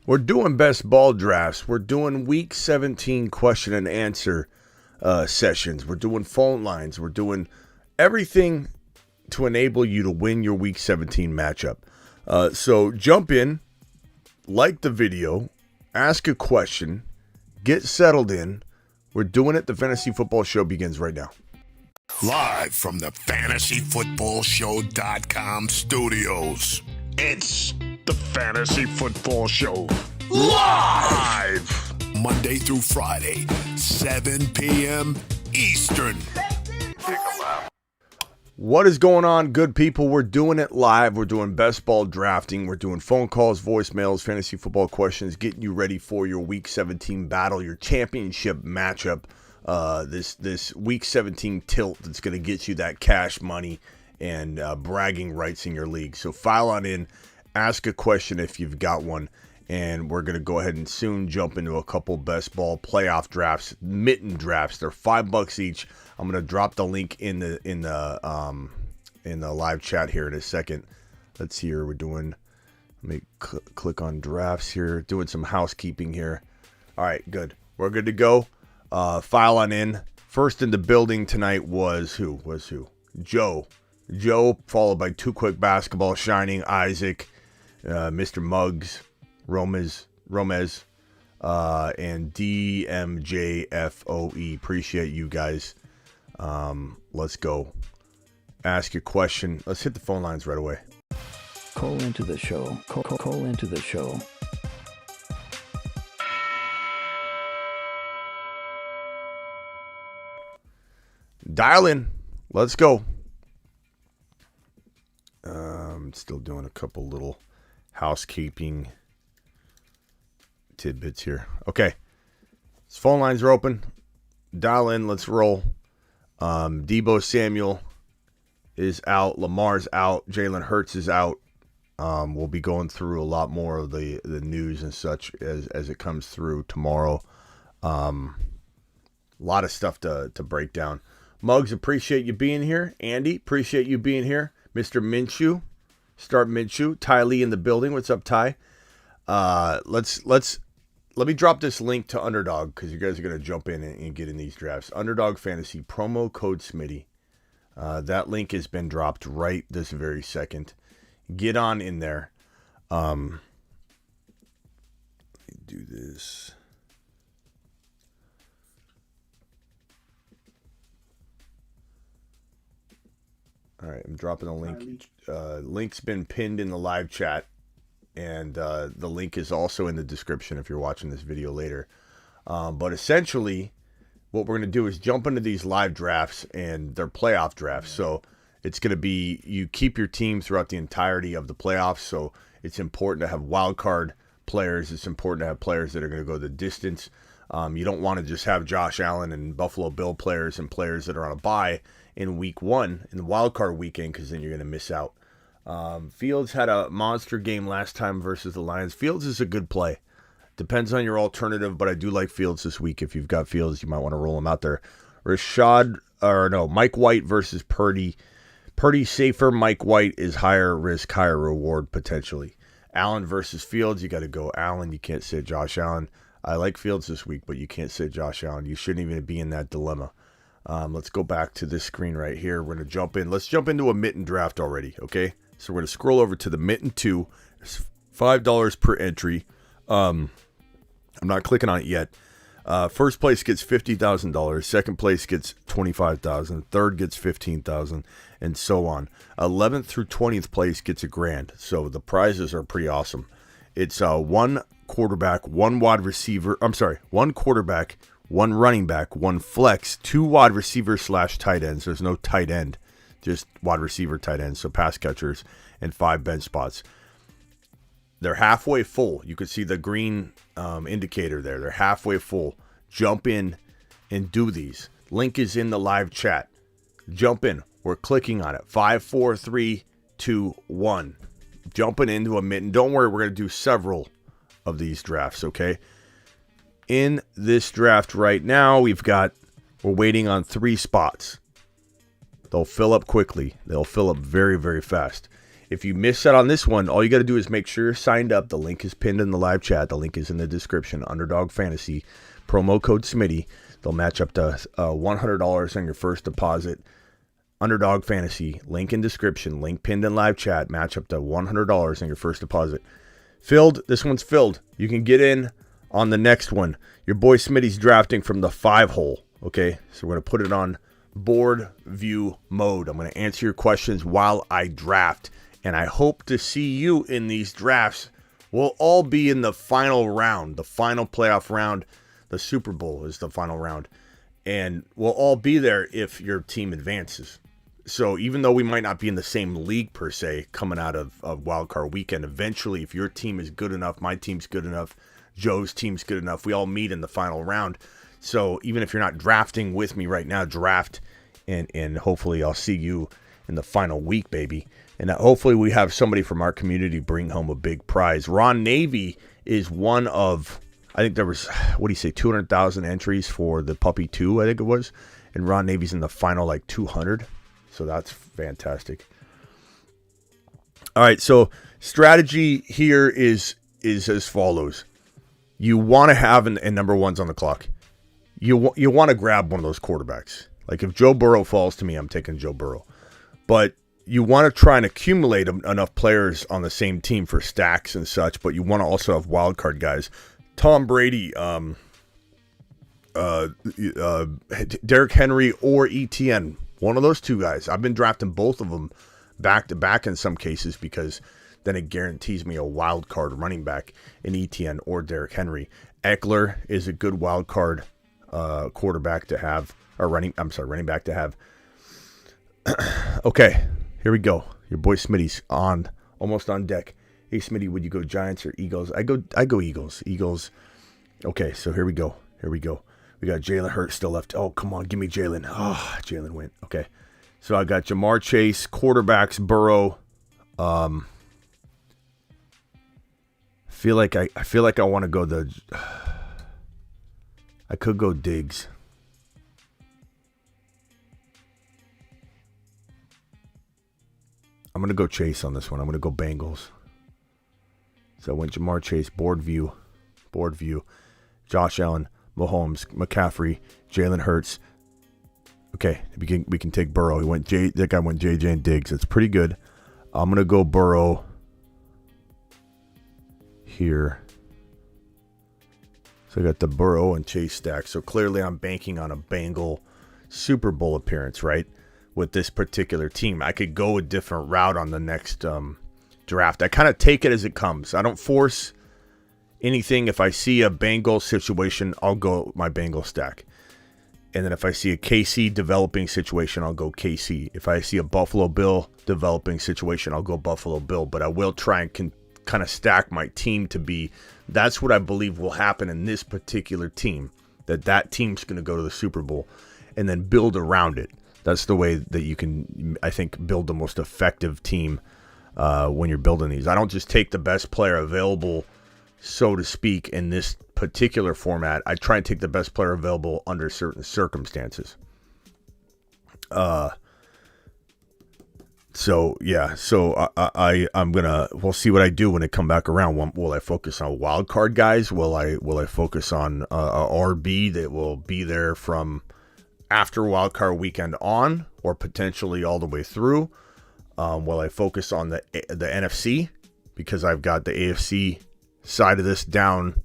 We're doing best ball drafts. We're doing week 17 question and answer sessions. We're doing phone lines. We're doing everything to enable you to win your week 17 matchup. So jump in, like the video, ask a question, get settled in. We're doing it. The Fantasy Football Show begins right now. Live from the FantasyFootballShow.com studios, it's the Fantasy Football Show. Live! Monday through Friday, 7 p.m. Eastern. What is going on, good people? We're doing it live. We're doing best ball drafting. We're doing phone calls, voicemails, fantasy football questions, getting you ready for your week 17 battle, your championship matchup. This week 17 tilt that's going to get you that cash money and bragging rights in your league. So file on in, ask a question if you've got one, and we're going to go ahead and soon jump into a couple best ball playoff drafts, mitten drafts. They're $5 each. I'm going to drop the link in the live chat here in a second. Let's see here. We're doing. Let me click on drafts here. Doing some housekeeping here. All right, good. We're good to go. File on in. First in the building tonight was who? Joe, followed by Too Quick Basketball, Shining, Isaac, Mr. Muggs, Romez, and DMJFOE. Appreciate you guys. Let's go. Ask your question. Let's hit the phone lines right away. Call into the show. Call into the show. Dial in. Let's go. Still doing a couple little housekeeping tidbits here. Okay. Phone lines are open. Dial in. Let's roll. Deebo Samuel is out. Lamar's out. Jalen Hurts is out. We'll be going through a lot more of the news and such as it comes through tomorrow. A lot of stuff to break down. Muggs, appreciate you being here. Andy, appreciate you being here. Mr. Minshew, start Minshew. Ty Lee in the building. What's up, Ty? Let me drop this link to Underdog because you guys are going to jump in and get in these drafts. Underdog Fantasy, promo code Smitty. That link has been dropped right this very second. Get on in there. Let me do this. All right, I'm dropping a link. Link's been pinned in the live chat, and the link is also in the description if you're watching this video later. But essentially, what we're going to do is jump into these live drafts, and they're playoff drafts. So it's going to be, you keep your team throughout the entirety of the playoffs. So it's important to have wild card players. It's important to have players that are going to go the distance. You don't want to just have Josh Allen and Buffalo Bill players and players that are on a bye in week one, in the wild card weekend, because then you're going to miss out. Fields had a monster game last time versus the Lions. Fields is a good play. Depends on your alternative, but I do like Fields this week. If you've got Fields, you might want to roll him out there. Mike White versus Purdy. Purdy safer. Mike White is higher risk, higher reward potentially. Allen versus Fields. You got to go Allen. You can't sit Josh Allen. I like Fields this week, but you can't sit Josh Allen. You shouldn't even be in that dilemma. Let's go back to this screen right here. We're going to jump in. Let's jump into a mitten draft already, okay? So we're going to scroll over to the mitten 2. It's $5 per entry. I'm not clicking on it yet. First place gets $50,000. Second place gets $25,000. Third gets $15,000, and so on. 11th through 20th place gets $1,000. So the prizes are pretty awesome. It's one quarterback, one quarterback, one running back, one flex, 2 wide receivers / tight ends. There's no tight end, just wide receiver, tight ends, so pass catchers, and 5 bench spots. They're halfway full. You can see the green indicator there. They're halfway full. Jump in and do these. Link is in the live chat. Jump in. We're clicking on it. 5, 4, 3, 2, 1. Jumping into a mitten. Don't worry, we're going to do several of these drafts, okay? In this draft right now, we're waiting on 3 spots. They'll fill up quickly. They'll fill up very, very fast. If you missed out on this one, all you got to do is make sure you're signed up. The link is pinned in the live chat. The link is in the description. Underdog Fantasy, promo code Smitty. They'll match up to $100 on your first deposit. Underdog Fantasy, link in description, link pinned in live chat. Match up to $100 on your first deposit. Filled. This one's filled. You can get in on the next one. Your boy Smitty's drafting from the 5-hole. Okay, so we're going to put it on board view mode. I'm going to answer your questions while I draft. And I hope to see you in these drafts. We'll all be in the final round, the final playoff round. The Super Bowl is the final round. And we'll all be there if your team advances. So even though we might not be in the same league per se, coming out of wildcard weekend, eventually if your team is good enough, my team's good enough, Joe's team's good enough, we all meet in the final round. So even if you're not drafting with me right now, draft, and hopefully I'll see you in the final week, baby. And hopefully we have somebody from our community bring home a big prize. Ron Navy is one of, I think there was, 200,000 entries for the Puppy 2, I think it was. And Ron Navy's in the final, 200. So that's fantastic. All right, so strategy here is as follows. You want to have, and number one's on the clock, you want to grab one of those quarterbacks. Like if Joe Burrow falls to me, I'm taking Joe Burrow. But you want to try and accumulate enough players on the same team for stacks and such, but you want to also have wild card guys. Tom Brady, Derrick Henry, or ETN. One of those two guys. I've been drafting both of them back to back in some cases because then it guarantees me a wild card running back in ETN or Derrick Henry. Eckler is a good wild card quarterback to have, or running back to have. Okay, here we go. Your boy Smitty's almost on deck. Hey Smitty, would you go Giants or Eagles? I go Eagles. Eagles. Okay, so here we go. We got Jalen Hurts still left. Oh, come on, give me Jalen. Oh, Jalen went. Okay, so I got Jamar Chase, quarterbacks, Burrow. I feel like I want to go I could go Diggs. I'm going to go Chase on this one. I'm going to go Bengals. So I went Jamar Chase, board view. Josh Allen, Mahomes, McCaffrey, Jalen Hurts. Okay, we can take Burrow. That guy went JJ and Diggs. That's pretty good. I'm going to go Burrow here. So I got the Burrow and Chase stack. So clearly I'm banking on a Bengal Super Bowl appearance, right? With this particular team. I could go a different route on the next draft. I kind of take it as it comes. I don't force anything. If I see a Bengal situation, I'll go my Bengal stack. And then if I see a KC developing situation, I'll go KC. If I see a Buffalo Bill developing situation, I'll go Buffalo Bill. But I will try and kind of stack my team to be, that's what I believe will happen in this particular team. That team's going to go to the Super Bowl and then build around it. That's the way that you can, I think, build the most effective team when you're building these. I don't just take the best player available, so to speak, in this particular format. I try and take the best player available under certain circumstances. So we'll see what I do when it come back around. Will I focus on wild card guys? Will I focus on a RB that will be there from after wildcard weekend on, or potentially all the way through? Will I focus on the NFC, because I've got the AFC side of this down?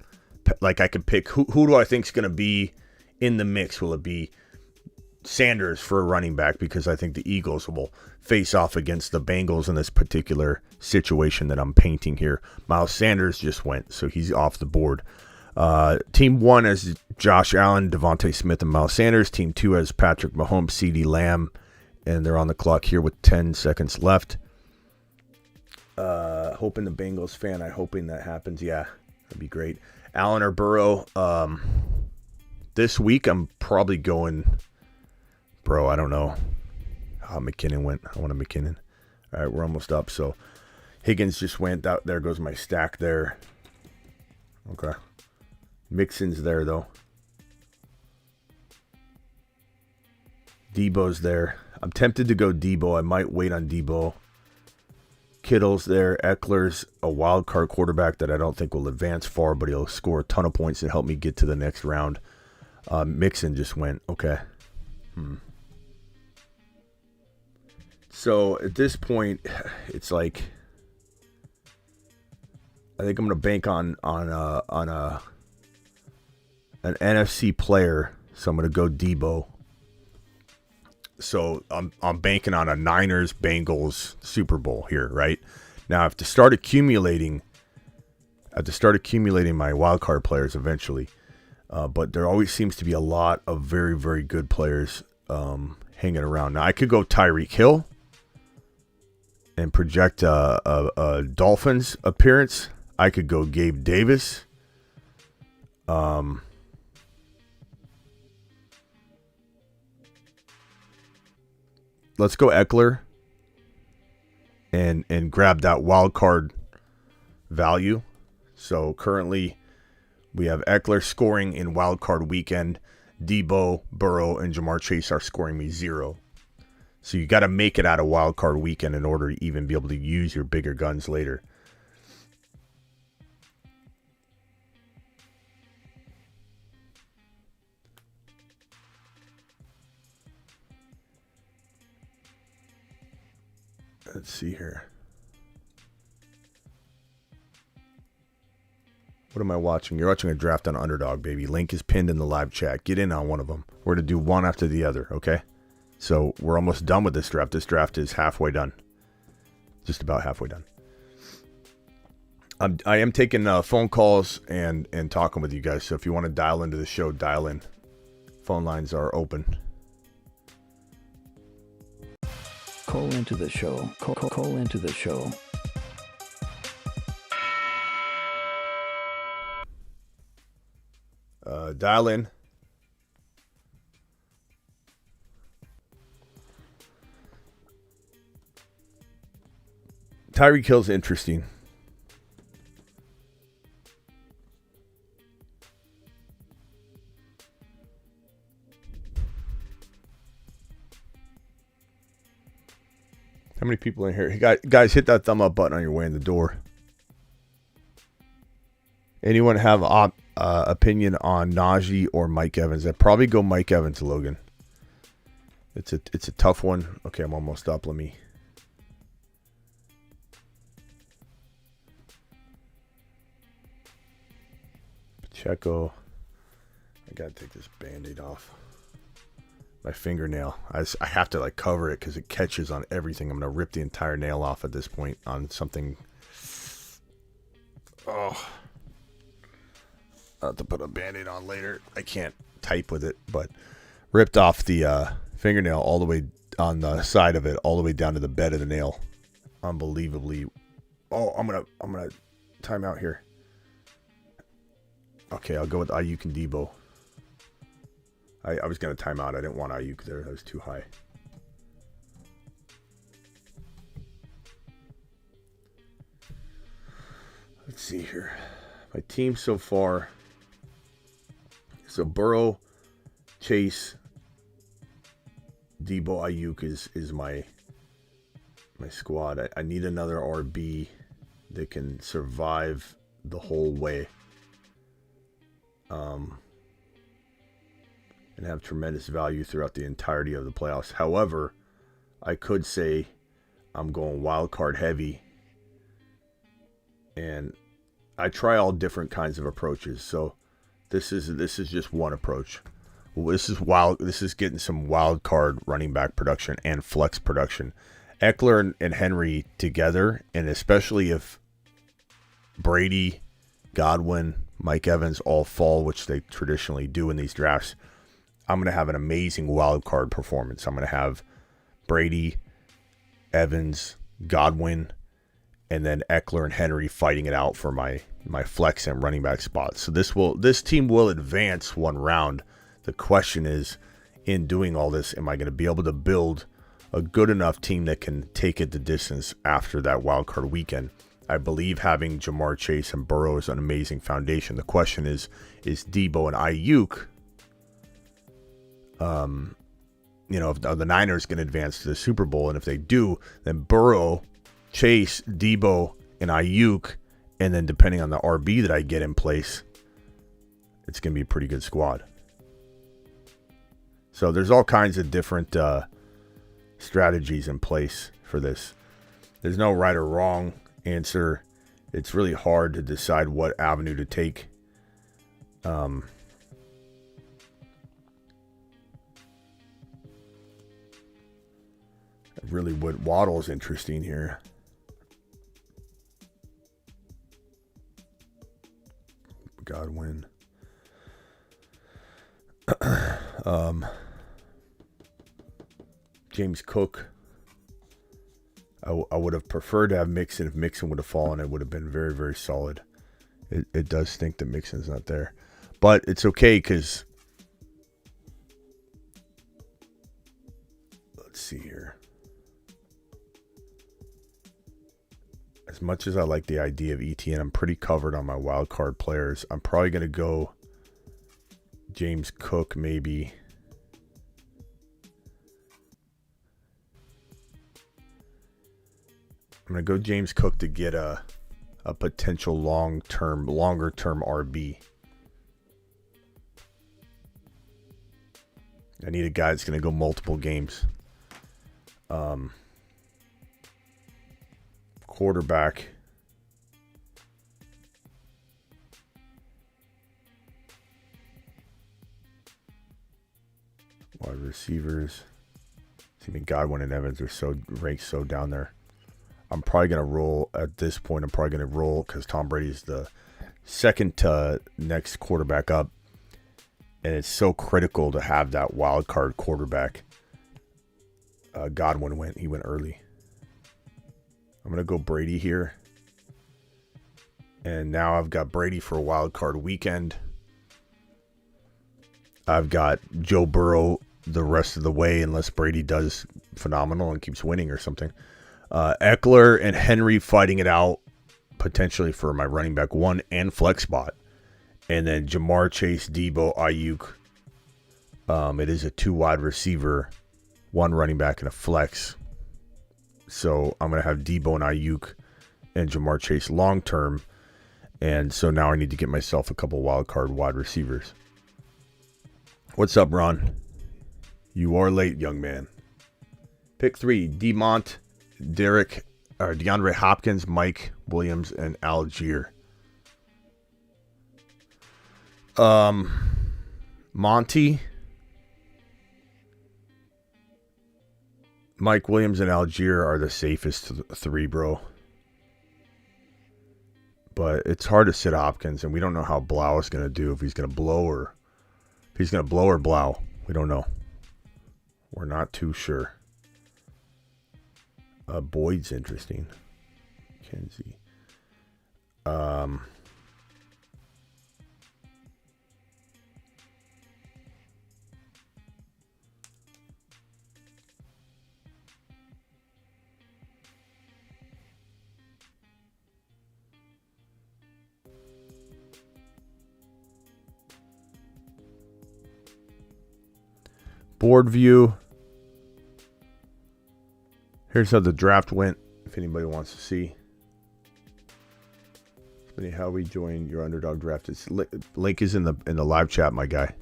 Like I could pick who do I think is going to be in the mix? Will it be Sanders for a running back, because I think the Eagles will face off against the Bengals in this particular situation that I'm painting here. Miles Sanders just went, so he's off the board. Team 1 has Josh Allen, Devontae Smith, and Miles Sanders. Team 2 has Patrick Mahomes, CeeDee Lamb, and they're on the clock here with 10 seconds left. Hoping the Bengals fan, hoping that happens. Yeah, that'd be great. Allen or Burrow. This week I'm probably going, I don't know how McKinnon went. I want a McKinnon. All right, we're almost up. So Higgins just went. There goes my stack there. Okay. Mixon's there, though. Debo's there. I'm tempted to go Debo. I might wait on Debo. Kittle's there. Eckler's a wild card quarterback that I don't think will advance far, but he'll score a ton of points and help me get to the next round. Mixon just went. Okay. So at this point, it's like I think I'm gonna bank on an NFC player. So I'm gonna go Debo. So I'm banking on a Niners Bengals Super Bowl here, right? Now I have to start accumulating my wild card players eventually. But there always seems to be a lot of very, very good players hanging around. Now I could go Tyreek Hill and project a Dolphins appearance. I could go Gabe Davis. Let's go Eckler and grab that wild card value. So currently we have Eckler scoring in wild card weekend. Debo, Burrow, and Jamar Chase are scoring me 0. So you got to make it out of wild card weekend in order to even be able to use your bigger guns later. Let's see here. What am I watching? You're watching a draft on Underdog, baby. Link is pinned in the live chat. Get in on one of them. We're going to do one after the other, okay? So we're almost done with this draft. This draft is halfway done. Just about halfway done. I am taking phone calls and talking with you guys. So if you want to dial into the show, dial in. Phone lines are open. Call into the show. Call into the show. Dial in. Tyreek Hill's interesting. How many people in here? Hey, guys, hit that thumb up button on your way in the door. Anyone have opinion on Najee or Mike Evans? I'd probably go Mike Evans, Logan. It's a tough one. Okay, I'm almost up. Let me. Pacheco. I gotta take this Band-Aid off. My fingernail. I have to cover it because it catches on everything. I'm gonna rip the entire nail off at this point on something. Oh. I'll have to put a Band-Aid on later. I can't type with it, but ripped off the fingernail all the way on the side of it, all the way down to the bed of the nail. Unbelievably. Oh, I'm gonna time out here. Okay, I'll go with Ayuk and Debo. I was gonna time out. I didn't want Ayuk there. That was too high. Let's see here. My team so far. So Burrow, Chase, Debo, Ayuk is my squad. I need another RB that can survive the whole way. And have tremendous value throughout the entirety of the playoffs. However, I could say I'm going wild card heavy. And I try all different kinds of approaches. So this is just one approach. Well, this is getting some wild card running back production and flex production. Eckler and Henry together, and especially if Brady, Godwin, Mike Evans all fall, which they traditionally do in these drafts, I'm going to have an amazing wild card performance. I'm going to have Brady, Evans, Godwin, and then Eckler and Henry fighting it out for my flex and running back spots. So this team will advance one round. The question is, in doing all this, am I going to be able to build a good enough team that can take it the distance after that wild card weekend? I believe having Jamar Chase and Burrow is an amazing foundation. The question is Debo and Ayuk, if the Niners can advance to the Super Bowl, and if they do, then Burrow Chase, Debo, and Ayuk, and then depending on the RB that I get in place, it's going to be a pretty good squad. So there's all kinds of different strategies in place for this. There's no right or wrong answer. It's really hard to decide what avenue to take. I really would. Waddle's interesting here. Godwin. James Cook. I would have preferred to have Mixon. If Mixon would have fallen, it would have been very, very solid. It does stink that Mixon's not there. But it's okay because... Let's see here. As much as I like the idea of ETN, I'm pretty covered on my wild card players. I'm probably going to go James Cook maybe. I'm going to go James Cook to get a potential longer term RB. I need a guy that's going to go multiple games. Quarterback. Wide receivers. I mean, Godwin and Evans are ranked so down there. I'm probably going to roll at this point. I'm probably going to roll because Tom Brady is the second to next quarterback up. And it's so critical to have that wild card quarterback. Godwin he went early. I'm going to go Brady here. And now I've got Brady for a wild card weekend. I've got Joe Burrow the rest of the way unless Brady does phenomenal and keeps winning or something. Eckler and Henry fighting it out potentially for my running back 1 and flex spot. And then Jamar Chase, Debo, Ayuk. It is a 2 wide receiver, 1 running back, and a flex. So I'm going to have Debo and Ayuk and Jamar Chase long term. And so now I need to get myself a couple wild card wide receivers. What's up, Ron? You are late, young man. Pick 3, DeAndre Hopkins, Mike Williams, and Algier. Monty, Mike Williams, and Algier are the safest 3, bro. But it's hard to sit Hopkins, and we don't know how Blau is going to do. If he's going to blow or Blau. We don't know. We're not too sure. Boyd's interesting. Kenzie. Board view. Here's how the draft went, if anybody wants to see. How we join your underdog draft. Link is in the live chat, my guy.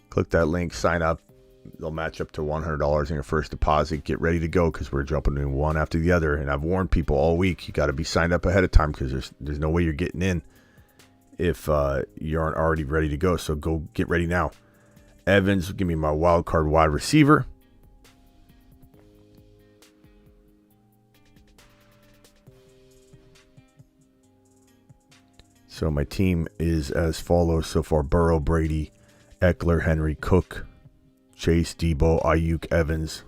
Click that link, sign up. They'll match up to $100 in your first deposit. Get ready to go because we're jumping in one after the other. And I've warned people all week, you got to be signed up ahead of time because there's no way you're getting in if you aren't already ready to go. So go get ready now. Evans, give me my wild card wide receiver. So my team is as follows so far. Burrow, Brady, Eckler, Henry, Cook, Chase, Debo, Ayuk, Evans.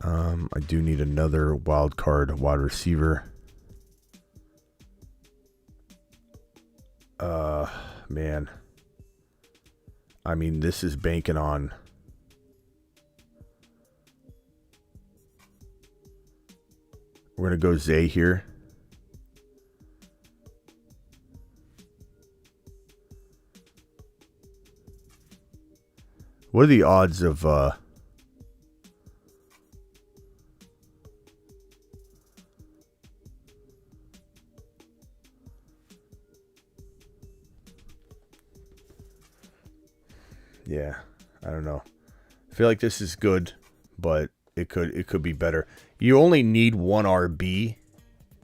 I do need another wild card wide receiver. Man. I mean, this is banking on... We're going to go Zay here. What are the odds of Yeah, I don't know. I feel like this is good, but it could be better. You only need one RB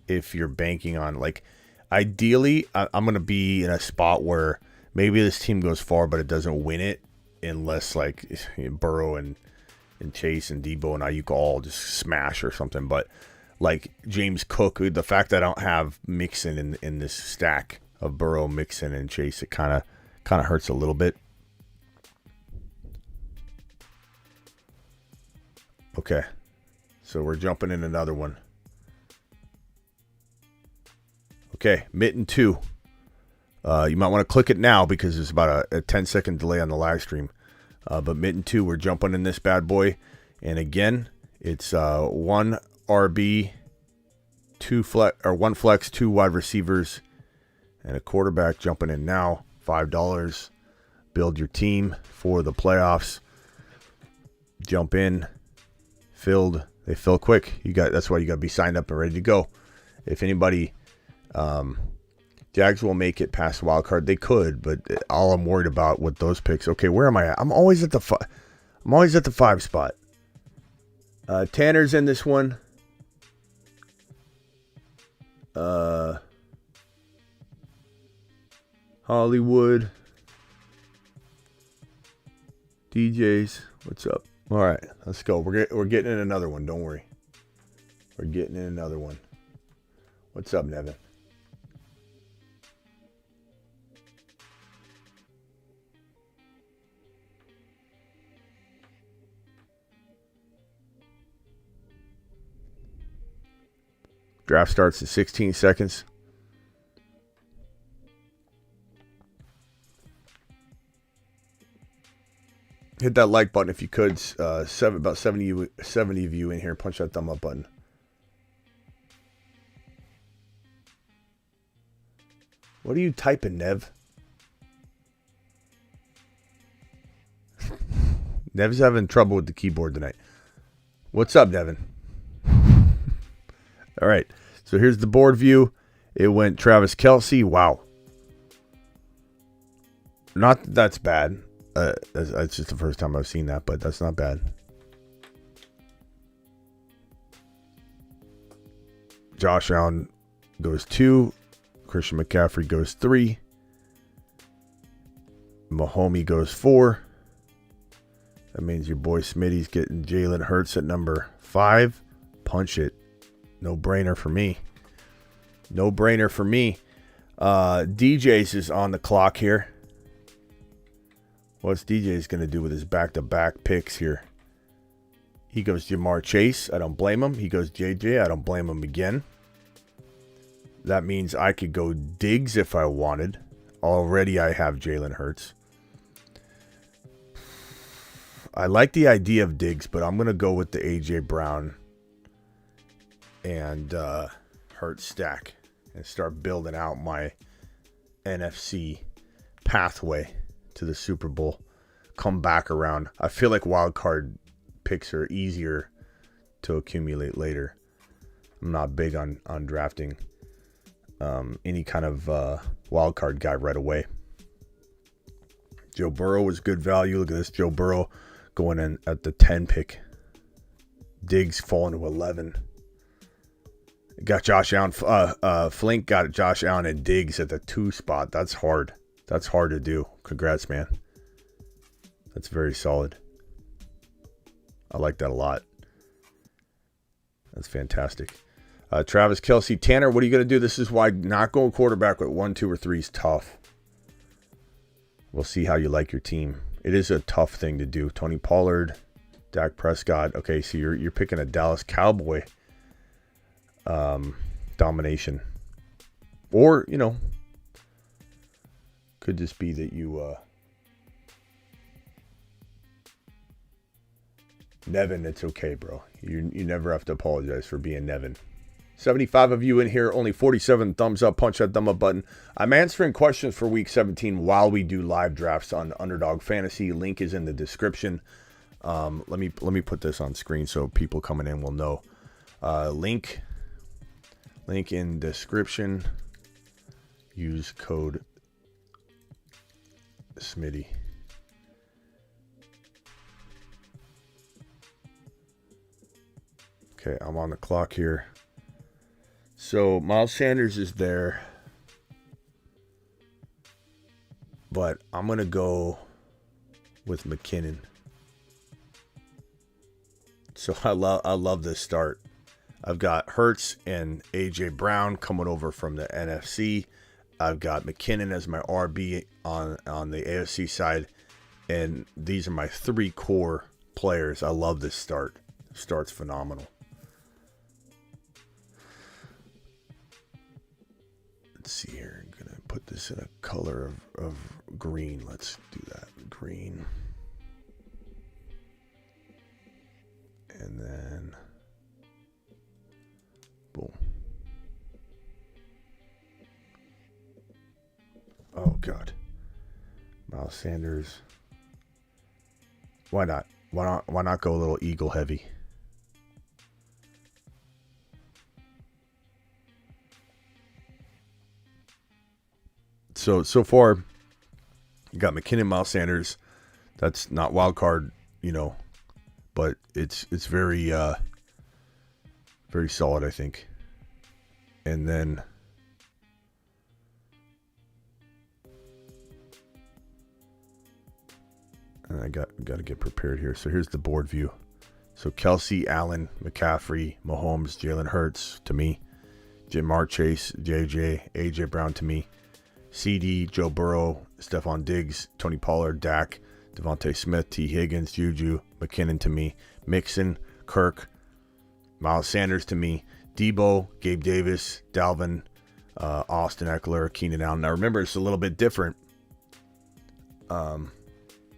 if you're banking on, like, ideally, I'm going to be in a spot where maybe this team goes far, but it doesn't win it unless, like, Burrow and Chase and Debo and Ayuk all just smash or something. But, like, James Cook, the fact that I don't have Mixon in this stack of Burrow, Mixon, and Chase, it kind of hurts a little bit. Okay, so we're jumping in another one. Okay, mitten 2. You might want to click it now because there's about a 10-second delay on the live stream. But mitten 2, we're jumping in this bad boy. And again, it's 1 RB, 1 flex, 2 wide receivers, and a quarterback jumping in now. $5. Build your team for the playoffs. Jump in. Filled. They fill quick. That's why you got to be signed up and ready to go. If anybody, Jags will make it past the wild card. They could, but all I'm worried about with those picks. Okay, where am I at? I'm always at the 5 spot. Tanner's in this one. Hollywood. DJs, what's up? All right, let's go. We're getting in another one. Don't worry. We're getting in another one. What's up, Nevin? Draft starts in 16 seconds. Hit that like button if you could. About 70 of you in here. Punch that thumb up button. What are you typing, Nev? Nev's having trouble with the keyboard tonight. What's up, Devin? All right. So here's the board view. It went Travis Kelce. Wow. Not that that's bad. It's just the first time I've seen that, but that's not bad. Josh Allen goes 2. Christian McCaffrey goes 3. Mahomes goes 4. That means your boy Smitty's getting Jalen Hurts at number 5. Punch it. No brainer for me. No brainer for me. DJs is on the clock here. What's DJ's going to do with his back-to-back picks here? He goes Jamar Chase. I don't blame him. He goes JJ. I don't blame him again. That means I could go Diggs if I wanted. Already I have Jalen Hurts. I like the idea of Diggs, but I'm going to go with the A.J. Brown and Hurts stack and start building out my NFC pathway to the Super Bowl. Come back around. I feel like wild card picks are easier to accumulate later. I'm not big on drafting any kind of wild card guy right away. Joe Burrow was good value. Look at this. Joe Burrow going in at the 10 pick. Diggs falling to 11. Got Josh Allen. Flink got Josh Allen and Diggs at the 2 spot. That's hard. That's hard to do. Congrats, man. That's very solid. I like that a lot. That's fantastic. Travis Kelce. Tanner, what are you going to do? This is why not going quarterback with 1, 2, or 3 is tough. We'll see how you like your team. It is a tough thing to do. Tony Pollard, Dak Prescott. Okay, so you're picking a Dallas Cowboy domination. Or, could just be that you Nevin, it's okay, bro. You never have to apologize for being Nevin. 75 of you in here, only 47 thumbs up. Punch that thumb up button. I'm answering questions for week 17 while we do live drafts on Underdog Fantasy. Link is in the description. Let me put this on screen so people coming in will know. Link in description. Use code Smitty. Okay, I'm on the clock here. So Miles Sanders is there. But I'm going to go with McKinnon. So I love this start. I've got Hurts and A.J. Brown coming over from the NFC. I've got McKinnon as my RB on the AFC side. And these are my 3 core players. I love this start. The start's phenomenal. Let's see here. I'm going to put this in a color of green. Let's do that. Green. And then boom. Oh, God. Miles Sanders. Why not? Why not go a little eagle heavy? So far, you got McKinnon, Miles Sanders. That's not wild card, but it's very very solid, I think. And then I got to get prepared here. So here's the board view. So Kelsey, Allen, McCaffrey, Mahomes, Jalen Hurts to me, Jamar Chase, JJ, AJ Brown to me, CD, Joe Burrow, Stephon Diggs, Tony Pollard, Dak, Devontae Smith, T. Higgins, Juju, McKinnon to me, Mixon, Kirk, Miles Sanders to me, Debo, Gabe Davis, Dalvin, Austin Eckler, Keenan Allen. Now remember, it's a little bit different.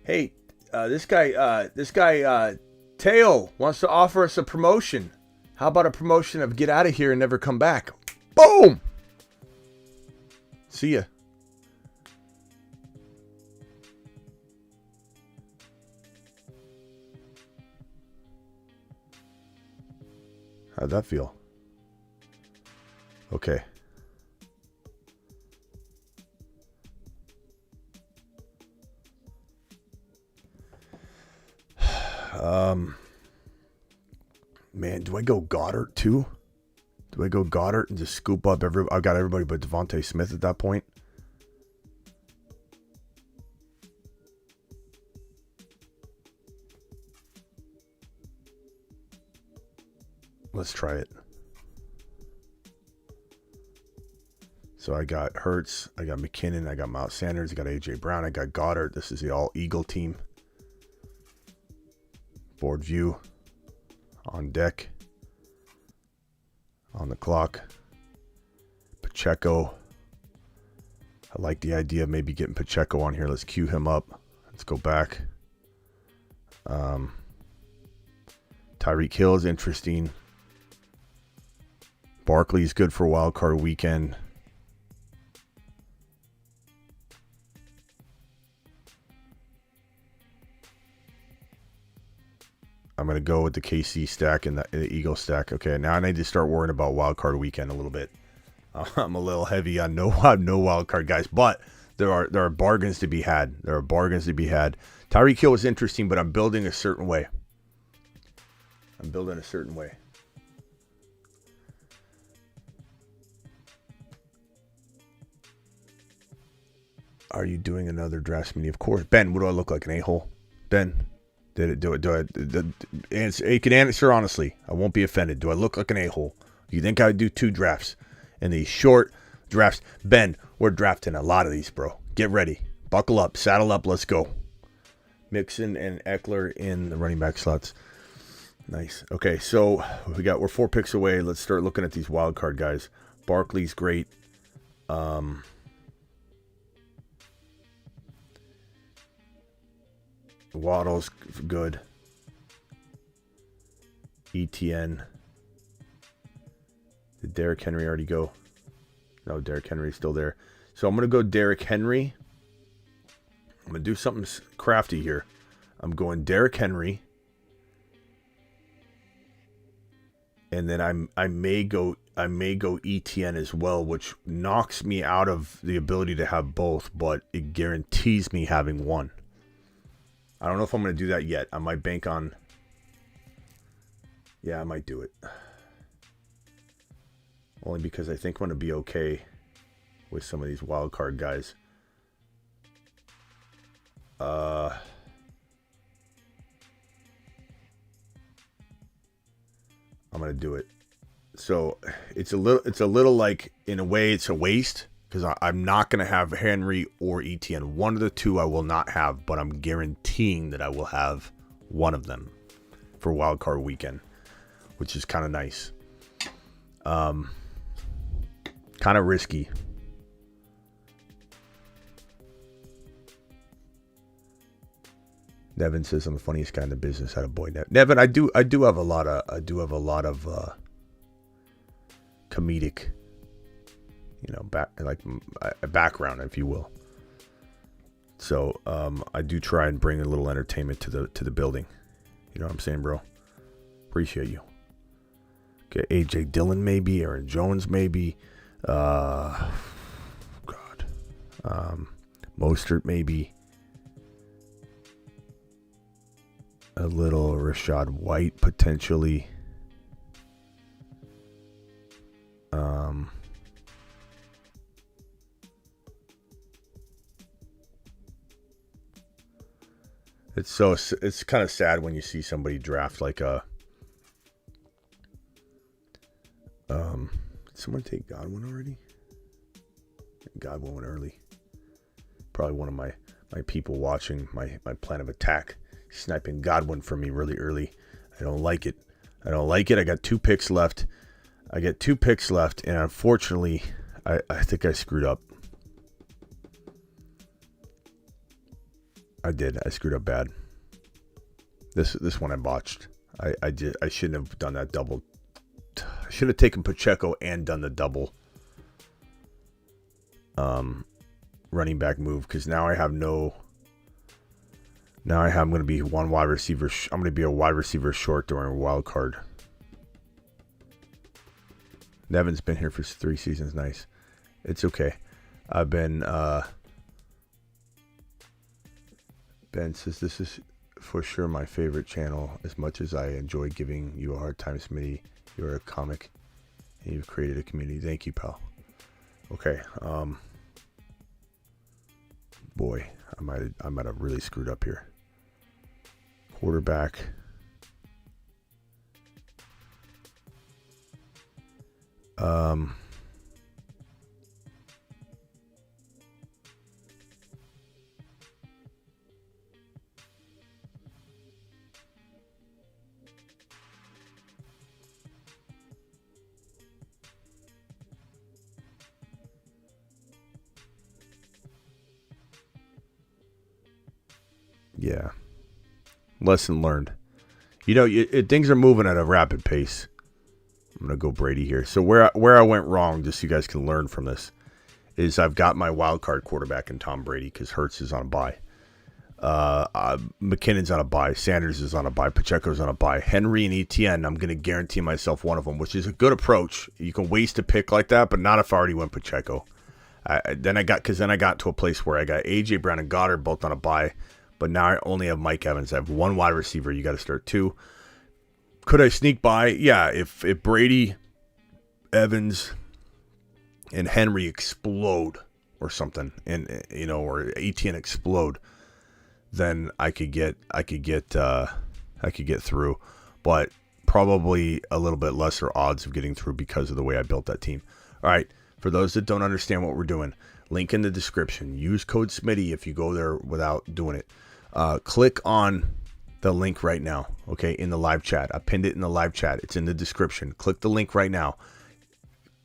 Hey, this guy, Teo wants to offer us a promotion. How about a promotion of get out of here and never come back? Boom! See ya. How'd that feel? Okay. Man, do I go Goddard too? Do I go Goddard and just scoop up I've got everybody but Devontae Smith at that point. Let's try it. So I got Hurts, I got McKinnon, I got Miles Sanders, I got A.J. Brown, I got Goddard. This is the all-Eagle team. Board view. On deck. On the clock. Pacheco. I like the idea of maybe getting Pacheco on here. Let's cue him up. Let's go back. Tyreek Hill is interesting. Barkley's good for wild card weekend. I'm going to go with the KC stack and the Eagle stack. Okay, now I need to start worrying about wild card weekend a little bit. I'm a little heavy on no wild card guys, but there are bargains to be had. There are bargains to be had. Tyreek Hill was interesting, but I'm building a certain way. Are you doing another draft meeting? Of course. Ben, what do I look like, an a-hole? Ben, did it do it? Answer, you can answer honestly. I won't be offended. Do I look like an a-hole? You think I would do 2 drafts? And these short drafts. Ben, we're drafting a lot of these, bro. Get ready. Buckle up. Saddle up. Let's go. Mixon and Eckler in the running back slots. Nice. Okay, so we're 4 picks away. Let's start looking at these wild card guys. Barkley's great. Waddle's good. ETN. Did Derrick Henry already go? No, Derrick Henry's still there. So I'm going to go Derrick Henry. I'm going to do something crafty here. I'm going Derrick Henry. And then I may go ETN as well, which knocks me out of the ability to have both, but it guarantees me having one. I don't know if I'm going to do that yet. I might bank on Yeah, I might do it. Only because I think I'm going to be okay with some of these wild card guys. I'm going to do it. So it's a little like, in a way, it's a waste because I'm not going to have Henry or Etienne. One of the two I will not have, but I'm guaranteeing that I will have one of them for wild card weekend, which is kind of nice. Kind of risky. Nevin says I'm the funniest guy in the business. Had a boy, Nevin. I do have a lot of comedic, a background, if you will. So I do try and bring a little entertainment to the building. You know what I'm saying, bro? Appreciate you. Okay, AJ Dillon maybe, Aaron Jones maybe, Mostert maybe, a little Rashad White potentially. It's kind of sad when you see somebody draft like a. Did someone take Godwin already? Godwin went early. Probably one of my people watching my plan of attack, sniping Godwin for me really early. I don't like it. I got 2 picks left. And unfortunately, I think I screwed up. I did. I screwed up bad. This one I botched. I shouldn't have done that double. I should have taken Pacheco and done the double running back move, because now I'm going to be one wide receiver. I'm going to be a wide receiver short during a wild card. Nevin's been here for 3 seasons. Nice. It's okay. I've been. Ben says this is for sure my favorite channel. As much as I enjoy giving you a hard time, Smitty, you're a comic and you've created a community. Thank you, pal. Okay. Boy, I might have really screwed up here. Quarterback. Yeah. Lesson learned. Things are moving at a rapid pace. I'm going to go Brady here. So where I went wrong, just so you guys can learn from this, is I've got my wild card quarterback in Tom Brady because Hurts is on a bye. McKinnon's on a bye. Sanders is on a bye. Pacheco's on a bye. Henry and Etienne, I'm going to guarantee myself one of them, which is a good approach. You can waste a pick like that, but not if I already went Pacheco. Then I got to a place where I got A.J. Brown and Goddard both on a bye. But now I only have Mike Evans. I have one wide receiver. You got to start 2. Could I sneak by? Yeah. If Brady, Evans, and Henry explode or something, and or Etienne explode, then I could get through. But probably a little bit lesser odds of getting through because of the way I built that team. All right. For those that don't understand what we're doing, link in the description. Use code Smitty if you go there without doing it. Click on the link right now, okay, in the live chat. I pinned it in the live chat. It's in the description. Click the link right now.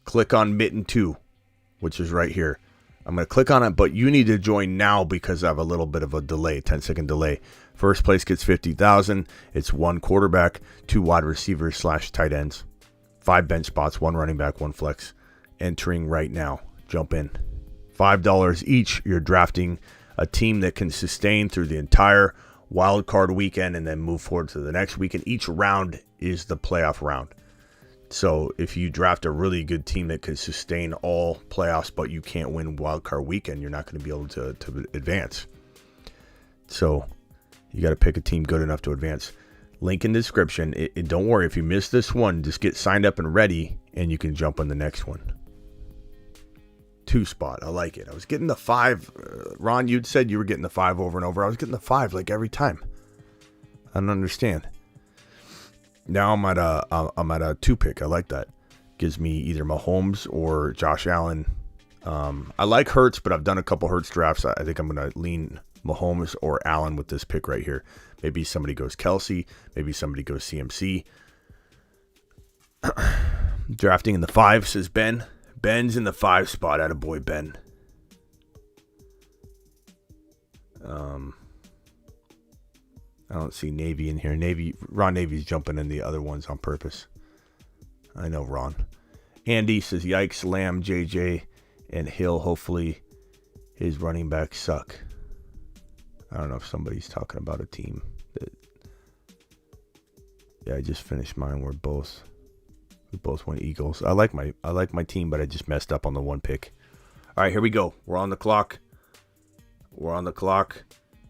Click on Mitten 2, which is right here. I'm going to click on it, but you need to join now because I have a little bit of a delay, 10-second delay. First place gets $50,000. It's 1 quarterback, 2 wide receivers / tight ends, 5 bench spots, 1 running back, 1 flex. Entering right now. Jump in. $5 each. You're drafting a team that can sustain through the entire wild card weekend and then move forward to the next weekend. Each round is the playoff round. So if you draft a really good team that can sustain all playoffs, but you can't win wild card weekend, you're not going to be able to advance. So you got to pick a team good enough to advance. Link in description. Don't worry, if you miss this one, just get signed up and ready, and you can jump on the next one. 2 spot. I like it. I was getting the 5. Ron, you'd said you were getting the 5 over and over. I was getting the 5 like every time. I don't understand. Now I'm at a 2 pick. I like that. Gives me either Mahomes or Josh Allen. I like Hurts, but I've done a couple Hurts drafts. I think I'm going to lean Mahomes or Allen with this pick right here. Maybe somebody goes Kelsey. Maybe somebody goes CMC. Drafting in the 5, says Ben. Ben's in the 5 spot. Attaboy, Ben. I don't see Navy in here. Ron Navy's jumping in the other ones on purpose. I know Ron. Andy says, yikes, Lamb, JJ, and Hill. Hopefully his running backs suck. I don't know if somebody's talking about a team. Yeah, I just finished mine. We both went Eagles. I like my team, but I just messed up on the 1 pick. All right, here we go. We're on the clock.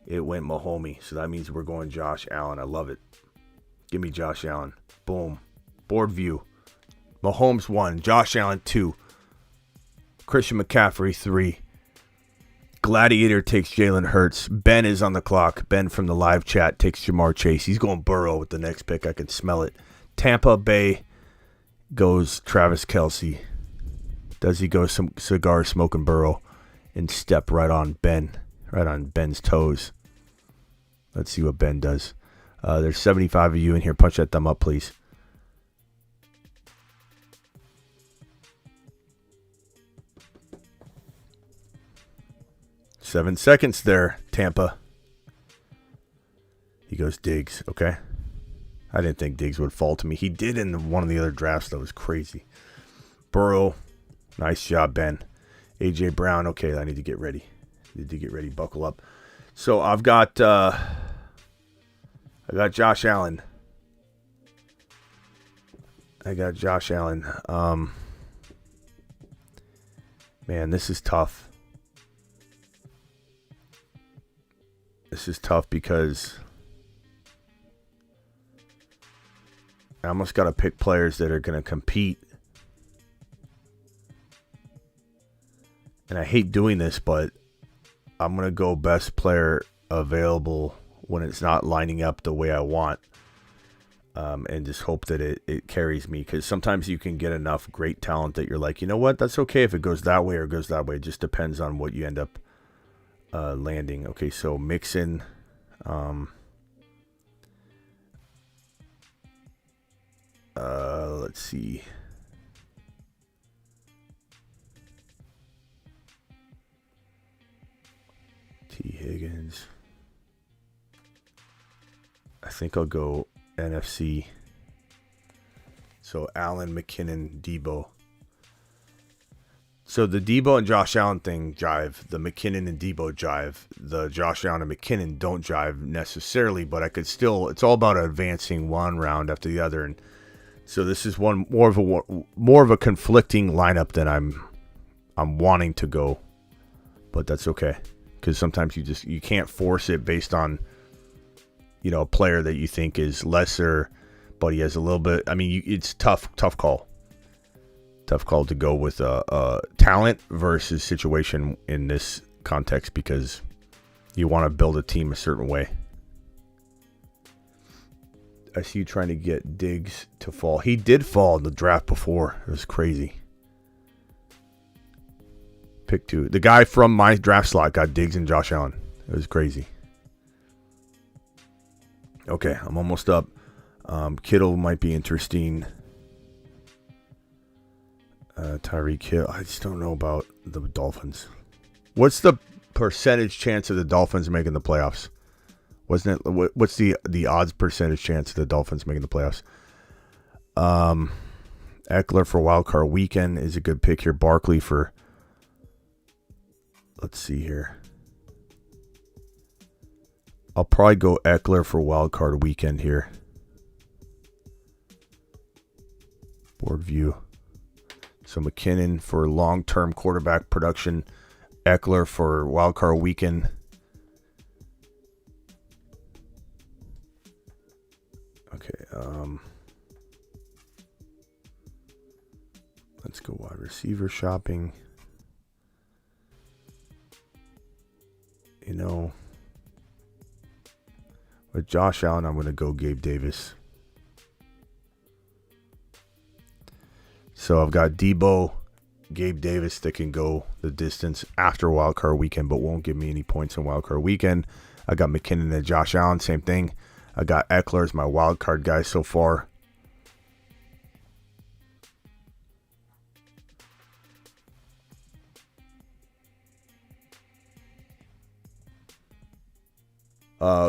It went Mahomey, so that means we're going Josh Allen. I love it. Give me Josh Allen. Boom. Board view. Mahomes 1. Josh Allen 2. Christian McCaffrey 3. Gladiator takes Jalen Hurts. Ben is on the clock. Ben from the live chat takes Jamar Chase. He's going Burrow with the next pick. I can smell it. Tampa Bay goes Travis Kelce. Does he go some cigar smoking Burrow and step right on Ben's toes? Let's see what Ben does. There's 75 of you in here. Punch that thumb up, please. Seven seconds there, Tampa. He goes Diggs, okay? I didn't think Diggs would fall to me. He did in one of the other drafts. That was crazy. Burrow, nice job, Ben. A.J. Brown, okay, I need to get ready. Buckle up. So I've got Josh Allen. Man, this is tough. Because I almost got to pick players that are going to compete. And I hate doing this, but I'm going to go best player available when it's not lining up the way I want. And just hope that it carries me. Because sometimes you can get enough great talent that you're like, you know what? That's okay if it goes that way or goes that way. It just depends on what you end up landing. Okay, so Mixon. Let's see. T. Higgins. I think I'll go NFC. So Allen, McKinnon, Debo. So the Debo and Josh Allen thing jive. The McKinnon and Debo jive. The Josh Allen and McKinnon don't jive necessarily, but I could still. It's all about advancing one round after the other, and so this is one more of a conflicting lineup than I'm wanting to go, but that's okay because sometimes you can't force it based on a player that you think is lesser, but he has a little bit. I mean, it's tough call. Tough call to go with talent versus situation in this context because you want to build a team a certain way. I see you trying to get Diggs to fall. He did fall in the draft before. It was crazy. Pick 2. The guy from my draft slot got Diggs and Josh Allen. It was crazy. Okay, I'm almost up. Kittle might be interesting. Tyreek Hill. I just don't know about the Dolphins. What's the percentage chance of the Dolphins making the playoffs? Wasn't it? What's the odds percentage chance of the Dolphins making the playoffs? Eckler for wildcard weekend is a good pick here. Barkley for. Let's see here. I'll probably go Eckler for wildcard weekend here. Board view. So McKinnon for long-term quarterback production. Eckler for wildcard weekend. Receiver shopping. You know, with Josh Allen, I'm going to go Gabe Davis. So I've got Debo, Gabe Davis that can go the distance after wildcard weekend, but won't give me any points in wildcard weekend. I got McKinnon and Josh Allen, same thing. I got Eckler as my wildcard guy so far.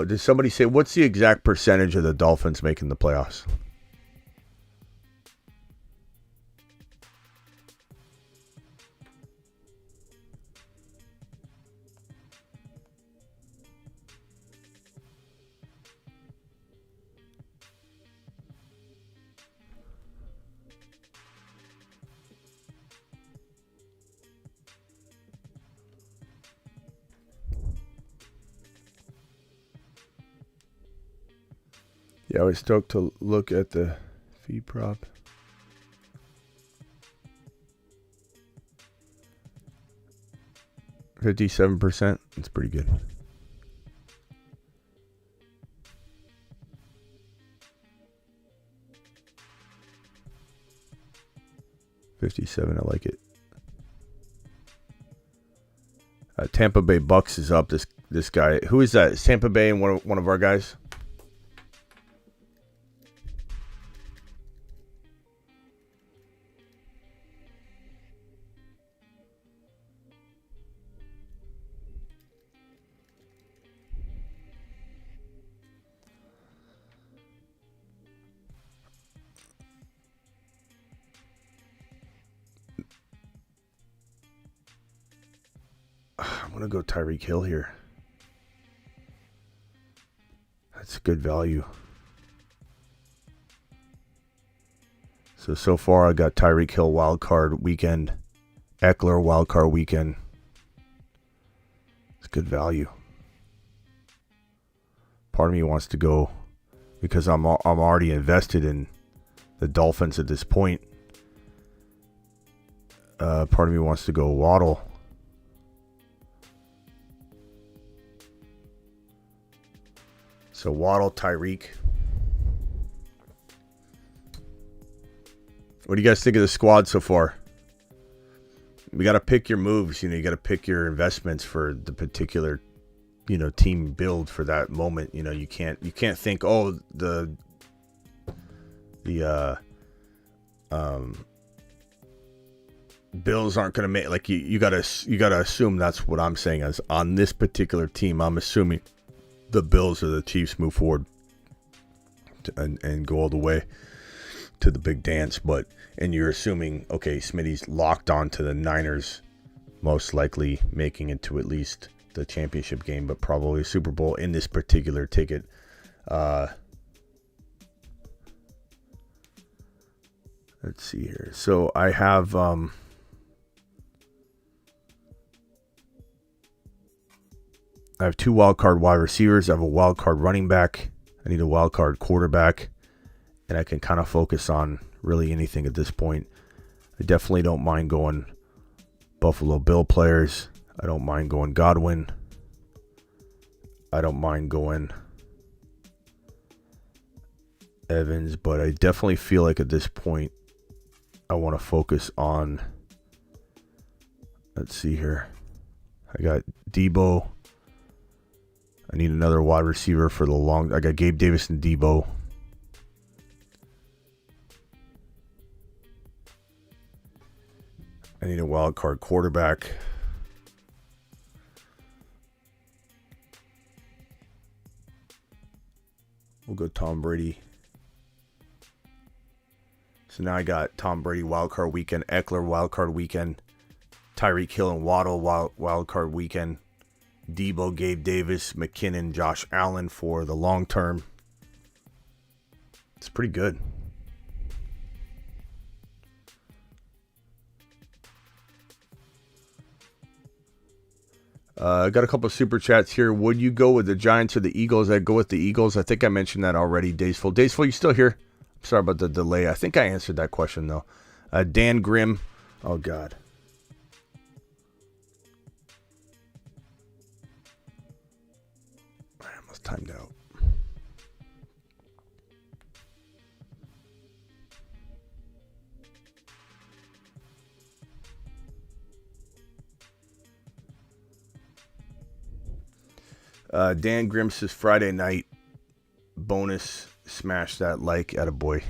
Did somebody say, what's the exact percentage of the Dolphins making the playoffs? Yeah, I was stoked to look at the fee prop. $57%. It's pretty good. $57. I like it. Tampa Bay Bucks is up. This guy. Who is that? Is Tampa Bay and one of our guys? I'm going to go Tyreek Hill here. That's good value. So far I got Tyreek Hill wildcard weekend, Eckler wildcard weekend. It's good value. Part of me wants to go, because I'm already invested in the Dolphins at this point. Part of me wants to go Waddle. So Waddle, Tyreek. What do you guys think of the squad so far? We got to pick your moves. You got to pick your investments for the particular, team build for that moment. You can't think, oh, the Bills aren't going to make, like, you got to assume. That's what I'm saying, as on this particular team, I'm assuming the Bills or the Chiefs move forward and go all the way to the big dance. And you're assuming, okay, Smitty's locked on to the Niners, most likely making it to at least the championship game, but probably a Super Bowl in this particular ticket. Let's see here. So I have two wild card wide receivers. I have a wild card running back. I need a wild card quarterback, and I can kind of focus on really anything at this point. I definitely don't mind going Buffalo Bill players. I don't mind going Godwin. I don't mind going Evans, but I definitely feel like at this point I want to focus on, let's see here. I got Debo. I need another wide receiver for the long. I got Gabe Davis and Debo. I need a wild card quarterback. We'll go Tom Brady. So now I got Tom Brady wild card weekend, Eckler wild card weekend, Tyreek Hill and Waddle wild card weekend. Debo, Gabe Davis, McKinnon, Josh Allen for the long term. It's pretty good. I got a couple of super chats here. Would you go with the Giants or the Eagles? I'd go with the Eagles. I think I mentioned that already. Daysful, you still here? Sorry about the delay. I think I answered that question, though. Dan Grimm, Oh, God. I almost timed out. Dan Grimm says Friday night bonus. Smash that like. Attaboy.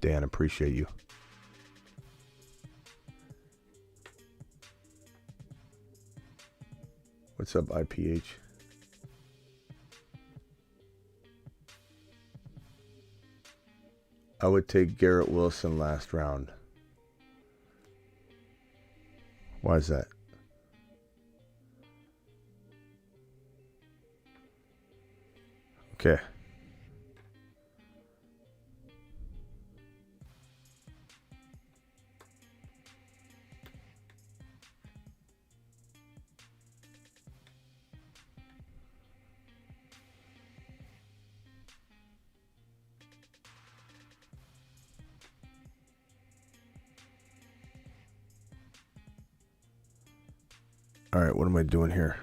Dan, appreciate you. What's up, IPH? I would take Garrett Wilson last round. Why is that? Okay. All right, what am I doing here?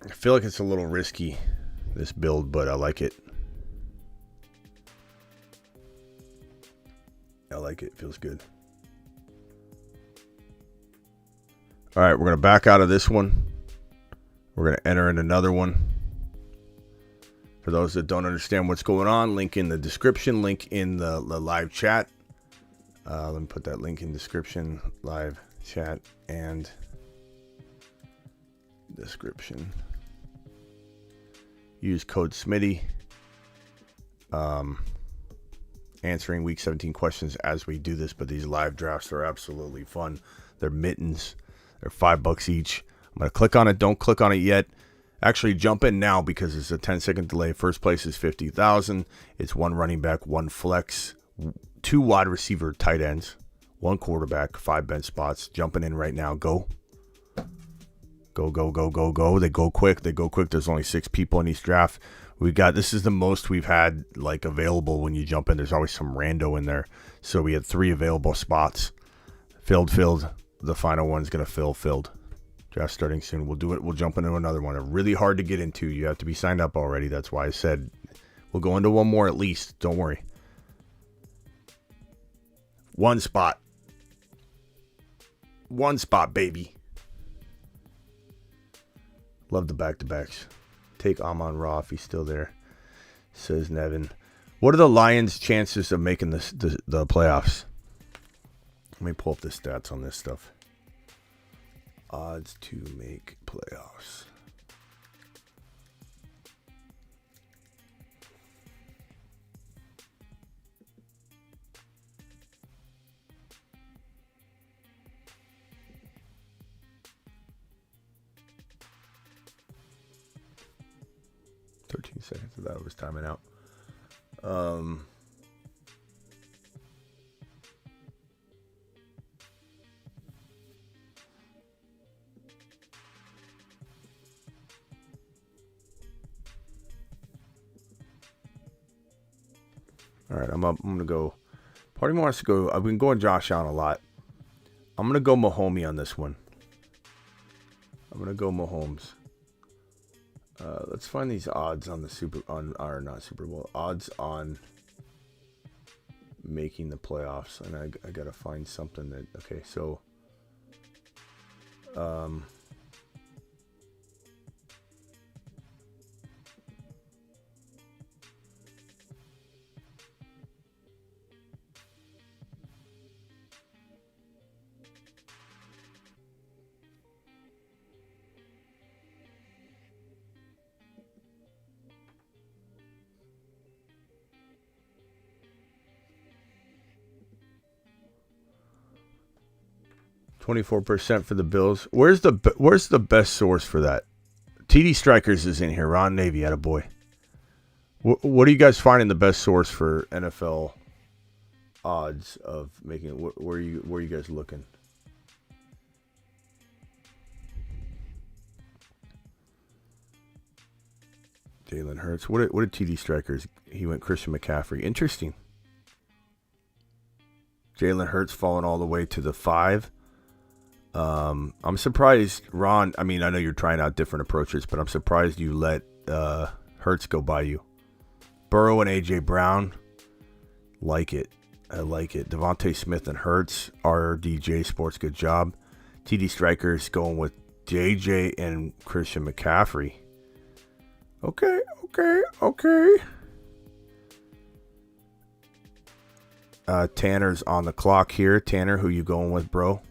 I feel like it's a little risky, this build, but I like it. I like it. Feels good. All right, we're going to back out of this one. We're going to enter in another one. For those that don't understand what's going on, link in the description, link in the live chat. Let me put that link in description, live chat, and description. Use code Smitty. Answering week 17 questions as we do this, but these live drafts are absolutely fun. They're mittens. They're $5 each. I'm going to click on it. Don't click on it yet. Actually, jump in now because it's a 10-second delay. First place is $50,000. It's one running back, one flex, two wide receiver tight ends, one quarterback, 5 bench spots. Jumping in right now. Go. Go, go, go, go, go. They go quick. They go quick. There's only 6 people in each draft. This is the most we've had like available when you jump in. There's always some rando in there. So we had 3 available spots. Filled. The final one's going to filled. Draft starting soon. We'll do it. We'll jump into another one. They're really hard to get into. You have to be signed up already. That's why I said we'll go into one more at least. Don't worry. One spot. One spot, baby. Love the back-to-backs. Take Amon Ra if he's still there, says Nevin. What are the Lions' chances of making the playoffs? Let me pull up the stats on this stuff. Odds to make playoffs. Seconds of that was timing out. All right, I'm up. I'm gonna go. Part of me wants to go. I've been going Josh Allen a lot. I'm gonna go Mahomes on this one. I'm gonna go Mahomes. Let's find these odds on not Super Bowl odds on making the playoffs, and I gotta find something that okay. So, 24% for the Bills. Where's the best source for that? TD Strikers is in here. Ron Navy, attaboy. What are you guys finding the best source for NFL odds of making it? Where are you guys looking? Jalen Hurts. What did TD Strikers? He went Christian McCaffrey. Interesting. Jalen Hurts falling all the way to the 5. I'm surprised, Ron. I mean, I know you're trying out different approaches, but I'm surprised you let Hurts go by you. Burrow and A.J. Brown. Like it. I like it. Devontae Smith and Hurts. RDJ Sports, good job. TD Strikers going with JJ and Christian McCaffrey. Okay. Tanner's on the clock here. Tanner, who you going with, bro?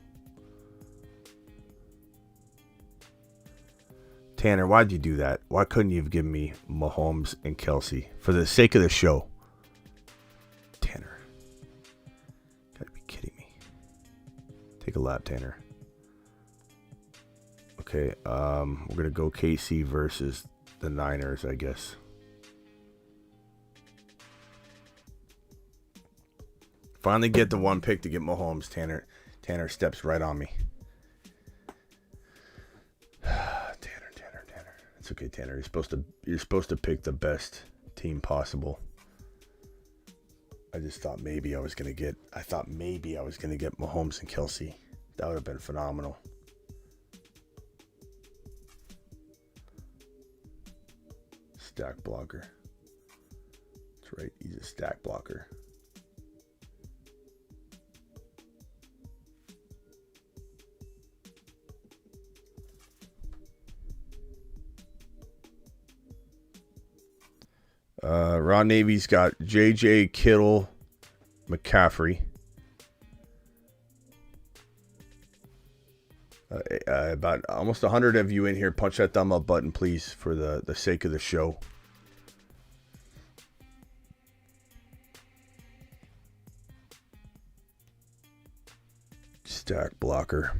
Tanner, why'd you do that? Why couldn't you have given me Mahomes and Kelsey for the sake of the show? Tanner. Gotta be kidding me. Take a lap, Tanner. Okay, we're gonna go KC versus the Niners, I guess. Finally get the one pick to get Mahomes. Tanner steps right on me. Tanner. It's okay, Tanner. You're supposed to pick the best team possible. I just thought maybe I was gonna get Mahomes and Kelsey. That would have been phenomenal. Stack blocker. That's right, he's a stack blocker. Ron Navy's got JJ, Kittle, McCaffrey. About almost 100 of you in here. Punch that thumb up button, please, for the sake of the show. Stack blocker.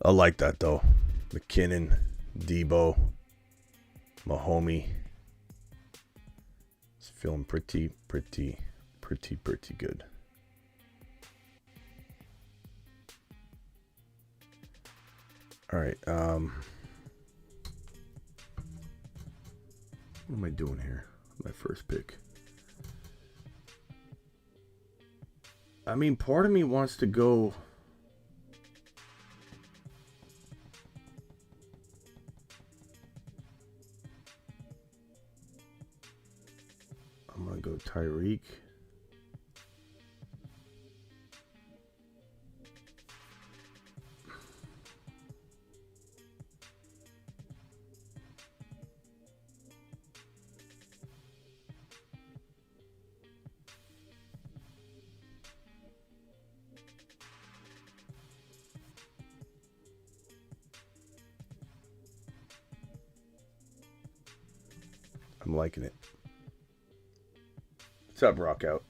I like that, though. McKinnon, Debo, Mahomie. It's feeling pretty good. All right. What am I doing here? My first pick. I mean, part of me wants to go. I'm going to go Tyreek. I'm liking it. What's up, Rockout?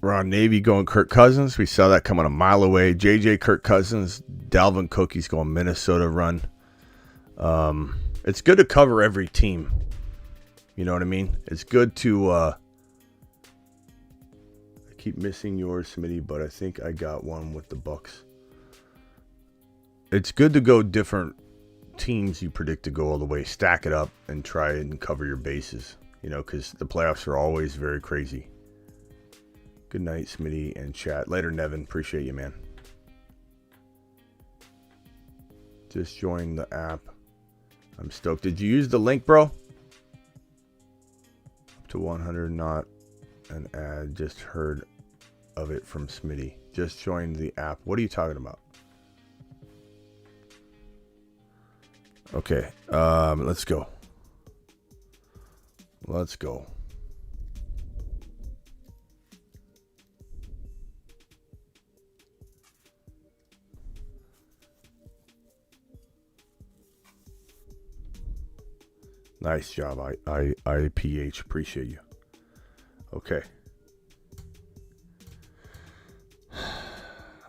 Ron Navy going Kirk Cousins. We saw that coming a mile away. JJ Kirk Cousins. Dalvin Cook's going Minnesota run. It's good to cover every team. You know what I mean? It's good to... I keep missing yours, Smitty, but I think I got one with the Bucks. It's good to go different teams you predict to go all the way. Stack it up and try and cover your bases. because the playoffs are always very crazy. Good night, Smitty and chat. Later, Nevin. Appreciate you, man. Just joined the app. I'm stoked. Did you use the link, bro? Up to 100, not an ad. Just heard of it from Smitty. Just joined the app. What are you talking about? Okay. Let's go. Let's go. Nice job, IPH. Appreciate you. Okay.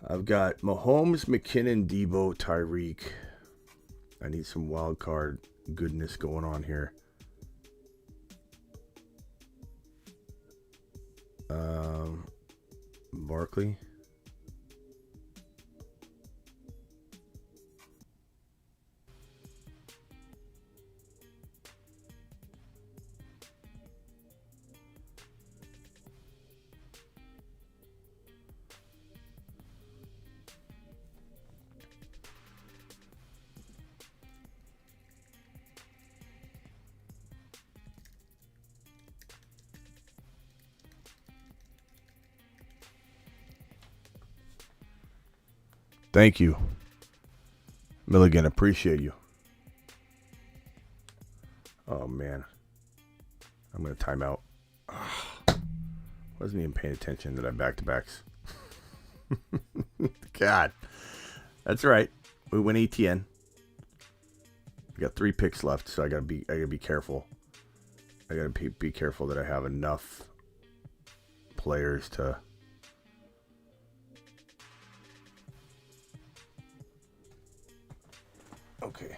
I've got Mahomes, McKinnon, Debo, Tyreek. I need some wild card goodness going on here. Barkley. Thank you, Milligan. Appreciate you. Oh, man. I'm going to time out. Wasn't even paying attention to that back-to-backs. God. That's right. We win ATN. We got 3 picks left, so I gotta be careful. I gotta be careful that I have enough players to. Okay.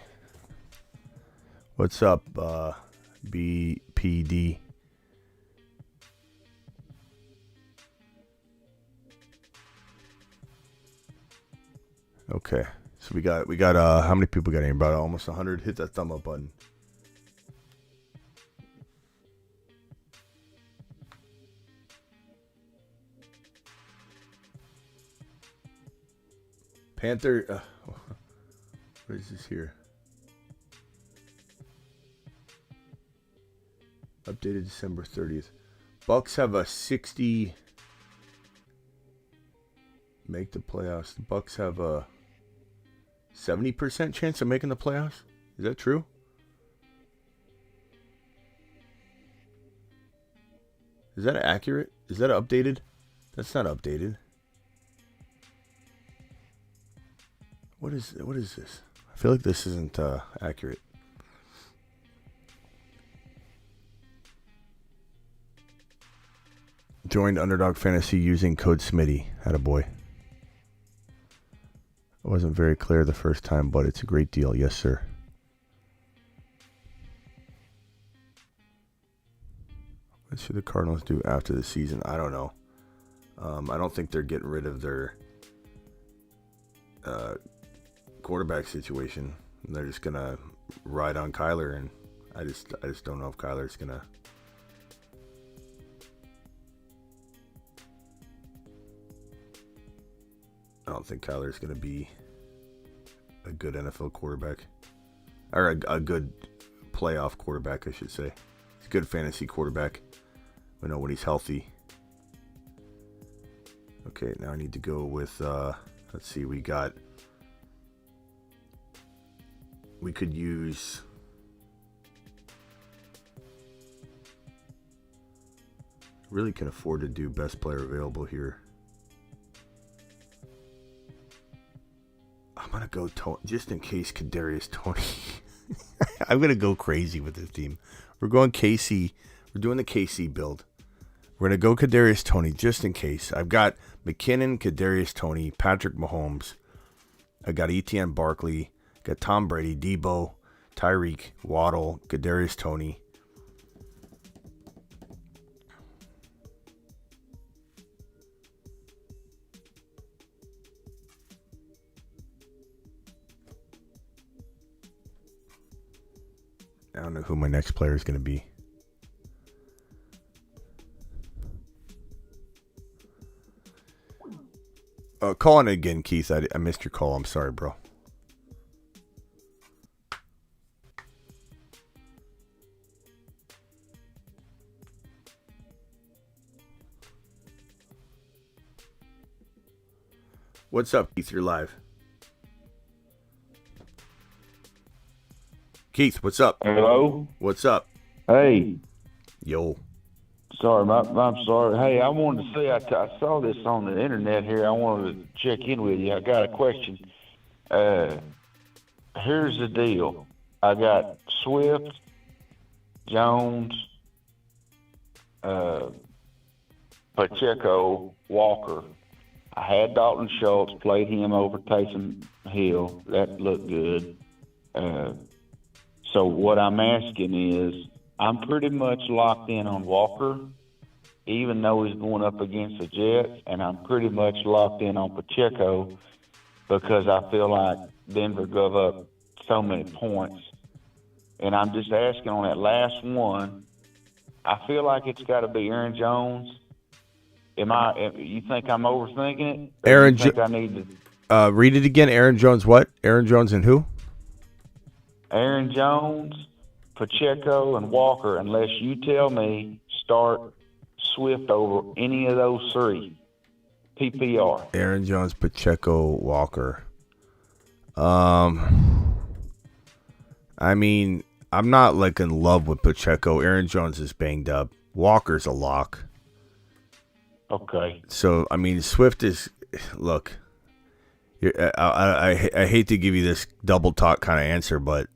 What's up, BPD? Okay. So we got how many people got in? About almost 100. Hit that thumb up button. Panther. What is this here? Updated December 30th. Bucks have a 60. Make the playoffs. The Bucks have a 70% chance of making the playoffs. Is that true? Is that accurate? Is that updated? That's not updated. What is this? I feel like this isn't accurate. Joined Underdog Fantasy using code Smitty. Attaboy. It wasn't very clear the first time, but it's a great deal. Yes, sir. What should the Cardinals do after the season? I don't know. I don't think they're getting rid of their quarterback situation. They're just going to ride on Kyler, and I just don't know if Kyler's going to. I don't think Kyler's going to be a good NFL quarterback. Or a good playoff quarterback, I should say. He's a good fantasy quarterback. We know when he's healthy. Okay, now I need to go with, let's see, we could use, really can afford to do best player available here. I'm going to go just in case Kadarius Toney. I'm going to go crazy with this team. We're going KC. We're doing the KC build. We're going to go Kadarius Toney just in case. I've got McKinnon, Kadarius Toney, Patrick Mahomes. I got Etienne Barkley. Got Tom Brady, Debo, Tyreek, Waddle, Kadarius Toney. I don't know who my next player is going to be. Call in again, Keith. I missed your call. I'm sorry, bro. What's up, Keith? You're live. Keith, what's up? Hello? What's up? Hey. Yo. Sorry, I'm sorry. Hey, I wanted to say I saw this on the internet here. I wanted to check in with you. I got a question. Here's the deal. I got Swift, Jones, Pacheco, Walker. I had Dalton Schultz, played him over Taysom Hill. That looked good. So what I'm asking is, I'm pretty much locked in on Walker, even though he's going up against the Jets, and I'm pretty much locked in on Pacheco because I feel like Denver gave up so many points. And I'm just asking on that last one, I feel like it's got to be Aaron Jones. You think I'm overthinking it? Aaron Jones. I need to read it again. Aaron Jones what? Aaron Jones and who? Aaron Jones, Pacheco, and Walker, unless you tell me start Swift over any of those three. PPR. Aaron Jones, Pacheco, Walker. I mean, I'm not like in love with Pacheco. Aaron Jones is banged up. Walker's a lock. Okay. So, I mean, Swift is, look, I hate to give you this double talk kind of answer, but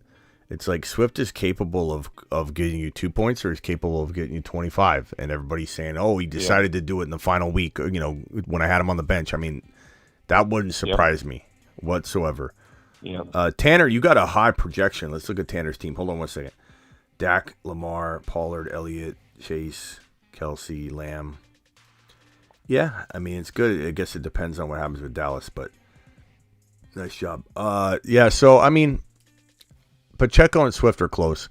it's like Swift is capable of getting you 2 points or he's capable of getting you 25. And everybody's saying, oh, he decided to do it in the final week, you know, when I had him on the bench. I mean, that wouldn't surprise me whatsoever. Yep. Tanner, you got a high projection. Let's look at Tanner's team. Hold on 1 second. Dak, Lamar, Pollard, Elliott, Chase, Kelsey, Lamb. Yeah, I mean, it's good. I guess it depends on what happens with Dallas, but nice job. Yeah, so, I mean, Pacheco and Swift are close.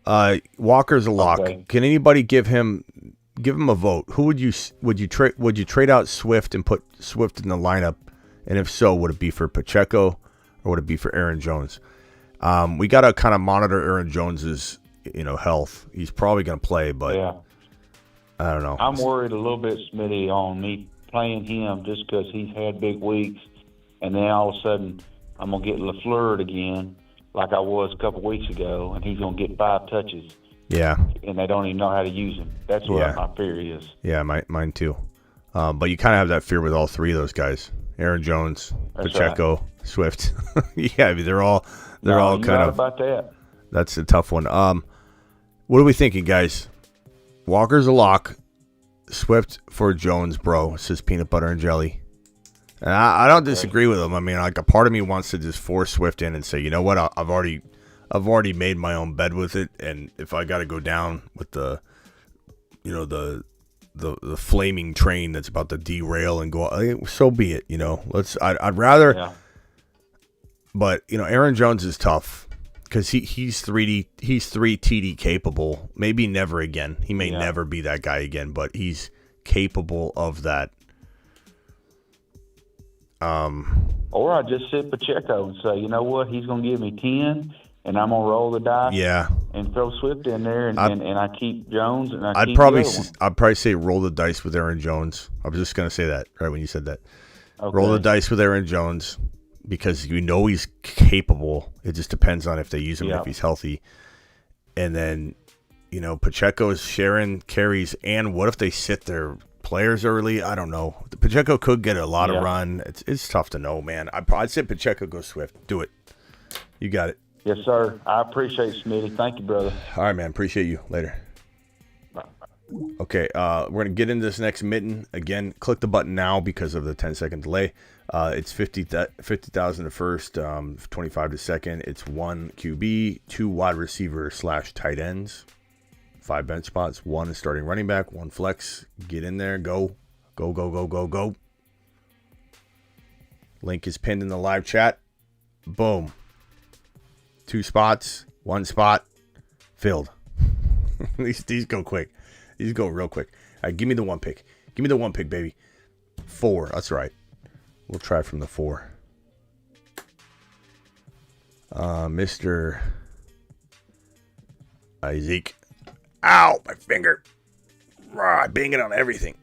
Walker's a lock. Okay. Can anybody give him a vote? Who would you trade out Swift and put Swift in the lineup? And if so, would it be for Pacheco or would it be for Aaron Jones? We got to kind of monitor Aaron Jones's, health. He's probably going to play, but I don't know. I'm worried a little bit, Smitty, on me playing him just because he's had big weeks, and then all of a sudden I'm going to get LaFleur again like I was a couple weeks ago, and he's going to get 5 touches. Yeah. And they don't even know how to use him. That's what my fear is. Yeah, mine too. But you kind of have that fear with all three of those guys. Aaron Jones, That's Pacheco, right. Swift. Yeah, I mean, they're all kind right of about that. That's a tough one. What are we thinking, guys? Walker's a lock. Swift for Jones, bro. It says peanut butter and jelly. And I don't disagree with him. I mean, like, a part of me wants to just force Swift in and say, you know what? I've already made my own bed with it, and if I got to go down with the flaming train that's about to derail and go, so be it. I'd rather. Yeah. But Aaron Jones is tough because he's 3 TD capable. Maybe never again. He may never be that guy again, but he's capable of that. Or I just sit Pacheco and say, you know what, he's going to give me 10, and I'm going to roll the dice. Yeah. And throw Swift in there, and I keep Jones, and I'd probably say roll the dice with Aaron Jones. I was just going to say that right when you said that. Okay. Roll the dice with Aaron Jones because he's capable. It just depends on if they use him if he's healthy. And then, Pacheco's sharing carries, and what if they sit their players early? I don't know. Pacheco could get a lot of run. It's tough to know, man. I'd say Pacheco goes Swift. Do it. You got it. Yes, sir. I appreciate it, Smitty. Thank you, brother. All right, man. Appreciate you. Later. Bye. Okay, we're going to get into this next mitten. Again, click the button now because of the 10-second delay. It's 50,000 to first, 25 to second. It's 1 QB, 2 wide receiver / tight ends, 5 bench spots, 1 is starting running back, 1 flex. Get in there. Go. Go, go, go, go, go. Link is pinned in the live chat. Boom. 2 spots, 1 spot, filled. These go quick. These go real quick. All right, give me the 1 pick. Give me the 1 pick, baby. 4. That's right. We'll try from the 4. Mr. Isaac. Ow, my finger. I bang it on everything.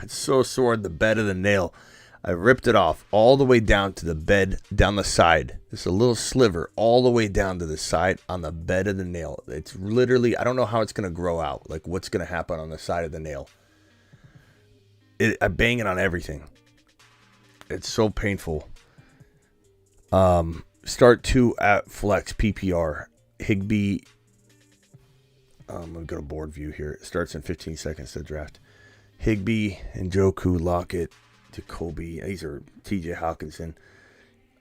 It's so sore in the bed of the nail. I ripped it off all the way down to the bed, down the side. Just a little sliver all the way down to the side on the bed of the nail. It's literally, I don't know how it's going to grow out. Like what's going to happen on the side of the nail. I bang it on everything. It's so painful. Start 2 at flex PPR. Higbee. I'm going to go to board view here. It starts in 15 seconds to draft. Higbee, Njoku, Lockett, Jacoby. These are TJ Hawkinson.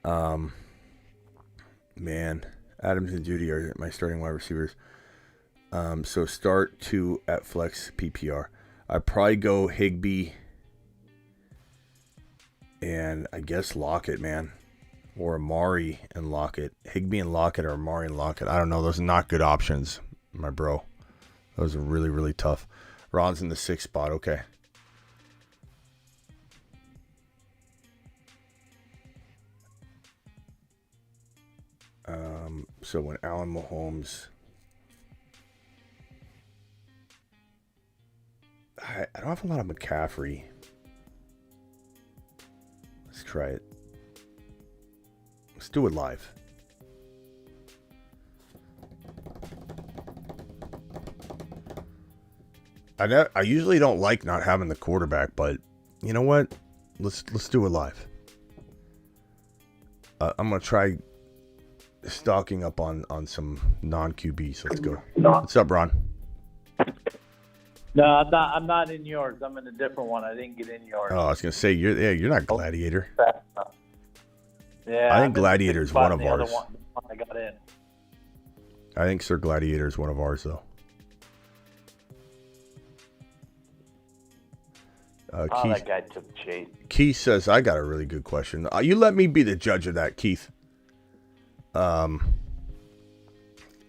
Man, Adams and Judy are my starting wide receivers. So start 2 at flex PPR. I'd probably go Higbee and I guess Lockett, man. Or Amari and Lockett. Higbee and Lockett or Amari and Lockett. I don't know. Those are not good options, my bro. Those are really, really tough. Ron's in the 6th spot. Okay. So when Allen Mahomes... I don't have a lot of McCaffrey. Let's try it. Let's do it live. I usually don't like not having the quarterback, but you know what? Let's do it live. I'm gonna try stocking up on some non-QBs. Let's go. What's up, Ron? No, I'm not in yours. I'm in a different one. I didn't get in yours. Oh, I was gonna say you're not Gladiator. Yeah, I think Gladiator is one of ours. One I got in. I think Sir Gladiator is one of ours, though. That guy took Chase. Keith says, I got a really good question. You let me be the judge of that, Keith. I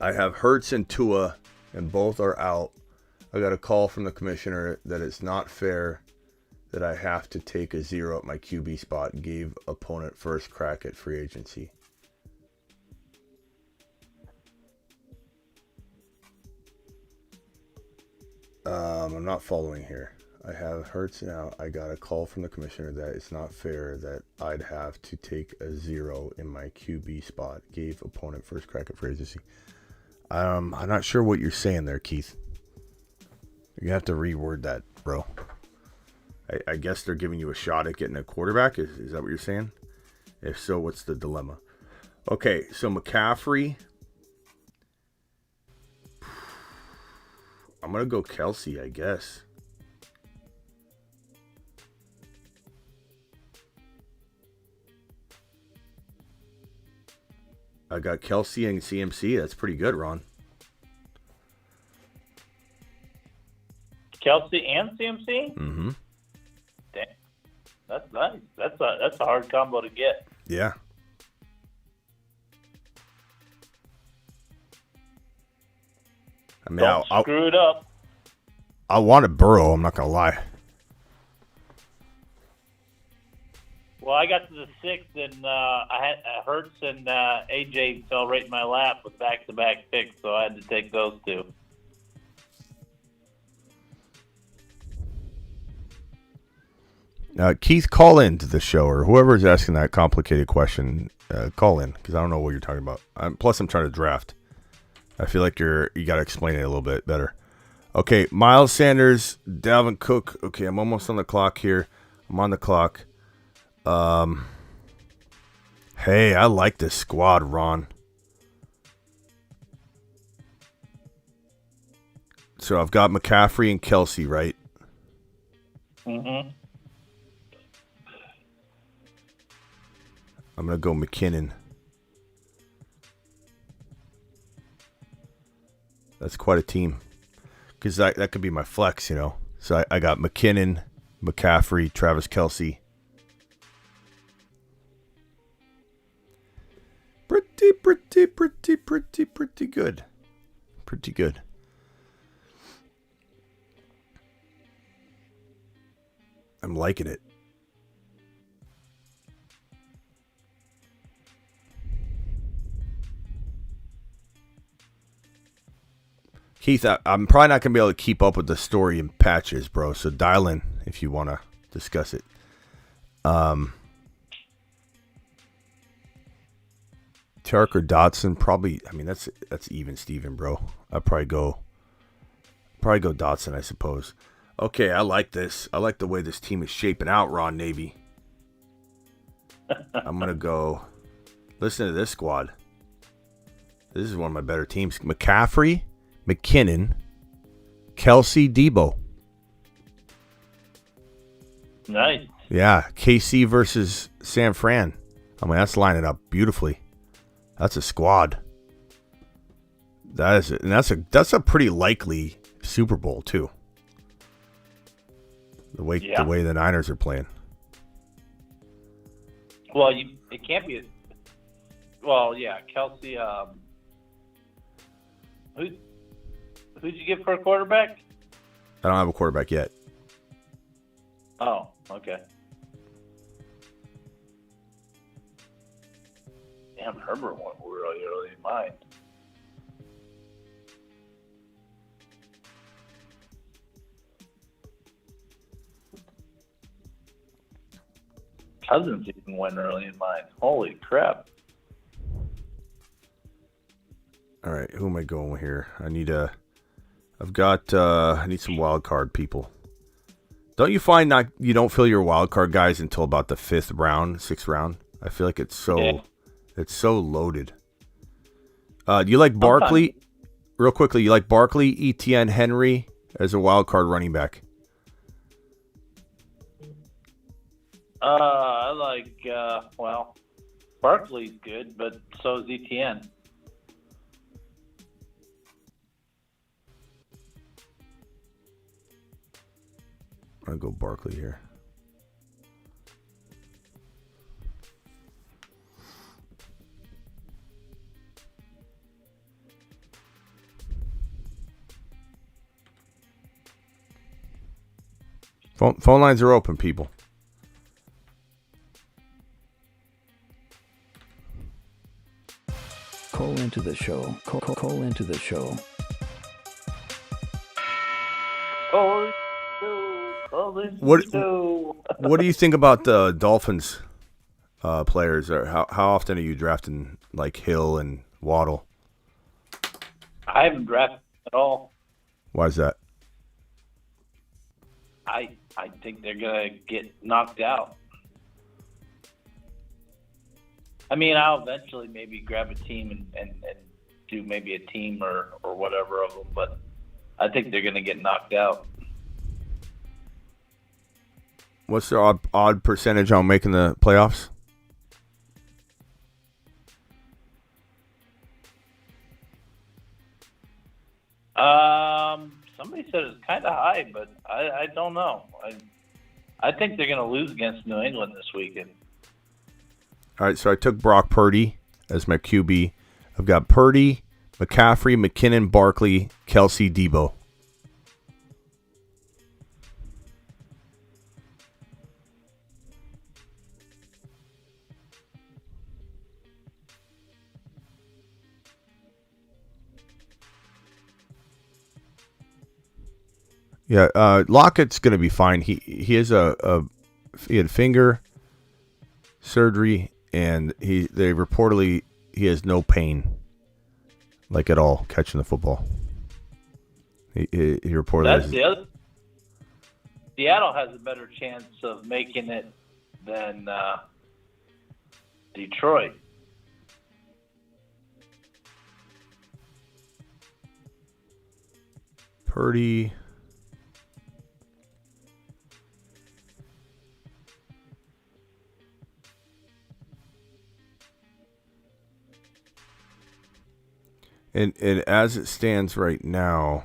have Hurts and Tua, and both are out. I got a call from the commissioner that it's not fair that I have to take a 0 at my QB spot. Gave opponent first crack at free agency. I'm not following here. I have Hurts now. I got a call from the commissioner that it's not fair that I'd have to take a 0 in my QB spot. Gave opponent first crack at free agency. I'm not sure what you're saying there, Keith. You have to reword that, bro. I guess they're giving you a shot at getting a quarterback. Is that what you're saying? If so, what's the dilemma? Okay, so McCaffrey. I'm going to go Kelsey, I guess. I got Kelsey and CMC. That's pretty good, Ron. Kelsey and CMC? Mm-hmm. Dang. That's nice. That's a hard combo to get. Yeah. I mean, Don't screw it up. I wanted Burrow. I'm not going to lie. Well, I got to the 6th, and I had Hurts and AJ fell right in my lap with back-to-back picks, so I had to take those two. Keith, call in to the show, or whoever is asking that complicated question, call in, because I don't know what you're talking about. Plus, I'm trying to draft. I feel like you got to explain it a little bit better. Okay, Miles Sanders, Dalvin Cook. Okay, I'm almost on the clock here. I'm on the clock. Hey, I like this squad, Ron. So I've got McCaffrey and Kelsey, right? Mm-hmm. I'm going to go McKinnon. That's quite a team. Because that could be my flex, you know. So I got McKinnon, McCaffrey, Travis Kelce. Pretty good. Pretty good. I'm liking it. Keith, I'm probably not going to be able to keep up with the story in patches, bro. So dial in if you want to discuss it. Tarek or Dotson, probably. I mean, that's even Steven, bro. I'd probably go Dotson, I suppose. Okay, I like this. I like the way this team is shaping out, Ron Navy. I'm going to go. Listen to this squad. This is one of my better teams. McCaffrey, McKinnon, Kelsey, Debo. Nice. Yeah, KC versus San Fran. I mean, that's lining up beautifully. That's a squad. That's a pretty likely Super Bowl too. The way the Niners are playing. Well, it can't be. Kelsey. Who'd you get for a quarterback? I don't have a quarterback yet. Oh, okay. Damn, Herbert went really early in mine. Cousins even went early in mine. Holy crap. All right, who am I going with here? I need some wild card people. Don't you find that you don't fill your wild card guys until about the 5th round, 6th round? I feel like it's so loaded. Do you like Barkley? Real quickly, you like Barkley, Etienne, Henry as a wild card running back? I like, Barkley's good, but so is Etienne. I'll go Barkley here. Phone lines are open, people. Call into the show. Call into the show. What do you think about the Dolphins players? Or how often are you drafting like Hill and Waddle? I haven't drafted at all. Why is that? I think they're gonna get knocked out. I mean, I'll eventually maybe grab a team and do maybe a team or whatever of them, but I think they're gonna get knocked out. What's their odd percentage on making the playoffs? Somebody said it's kind of high, but I don't know. I think they're going to lose against New England this weekend. All right, so I took Brock Purdy as my QB. I've got Purdy, McCaffrey, McKinnon, Barkley, Kelsey, Debo. Yeah, Lockett's going to be fine. He has he had finger surgery, and he has no pain, like at all, catching the football. He reportedly. That's the other. Seattle has a better chance of making it than Detroit. Purdy. And as it stands right now,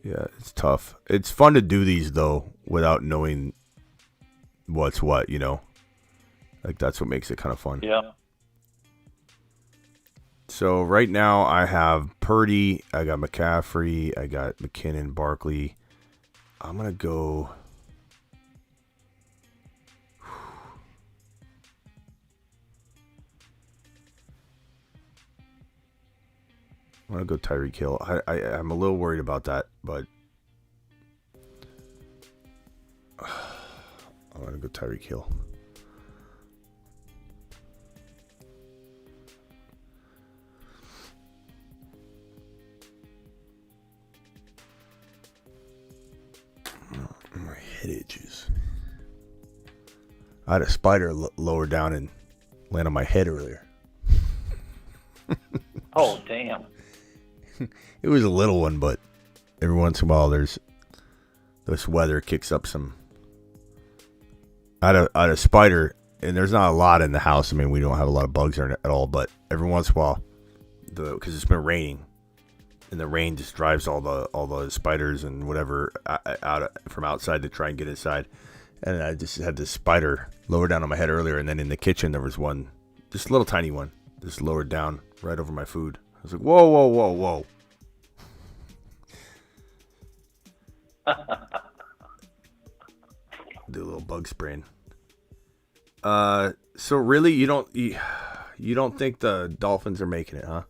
yeah, it's tough. It's fun to do these, though, without knowing what's what, you know? Like, that's what makes it kind of fun. Yeah. So, right now, I have Purdy, I got McCaffrey, I got McKinnon, Barkley. I'm going to go... I'm going to go Tyreek Hill. I'm a little worried about that, but I'm going to go Tyreek Hill. My head itches. I had a spider lower down and land on my head earlier. Oh, damn. It was a little one, but every once in a while this weather kicks up some. I had a spider, and there's not a lot in the house. I mean, we don't have a lot of bugs at all, but every once in a while, because it's been raining, and the rain just drives all the spiders and whatever out from outside to try and get inside. And I just had this spider lower down on my head earlier, and then in the kitchen there was one, just a little tiny one, just lowered down right over my food. I was like, whoa, whoa, whoa, whoa. Do a little bug spraying. So really, you don't think the Dolphins are making it, huh?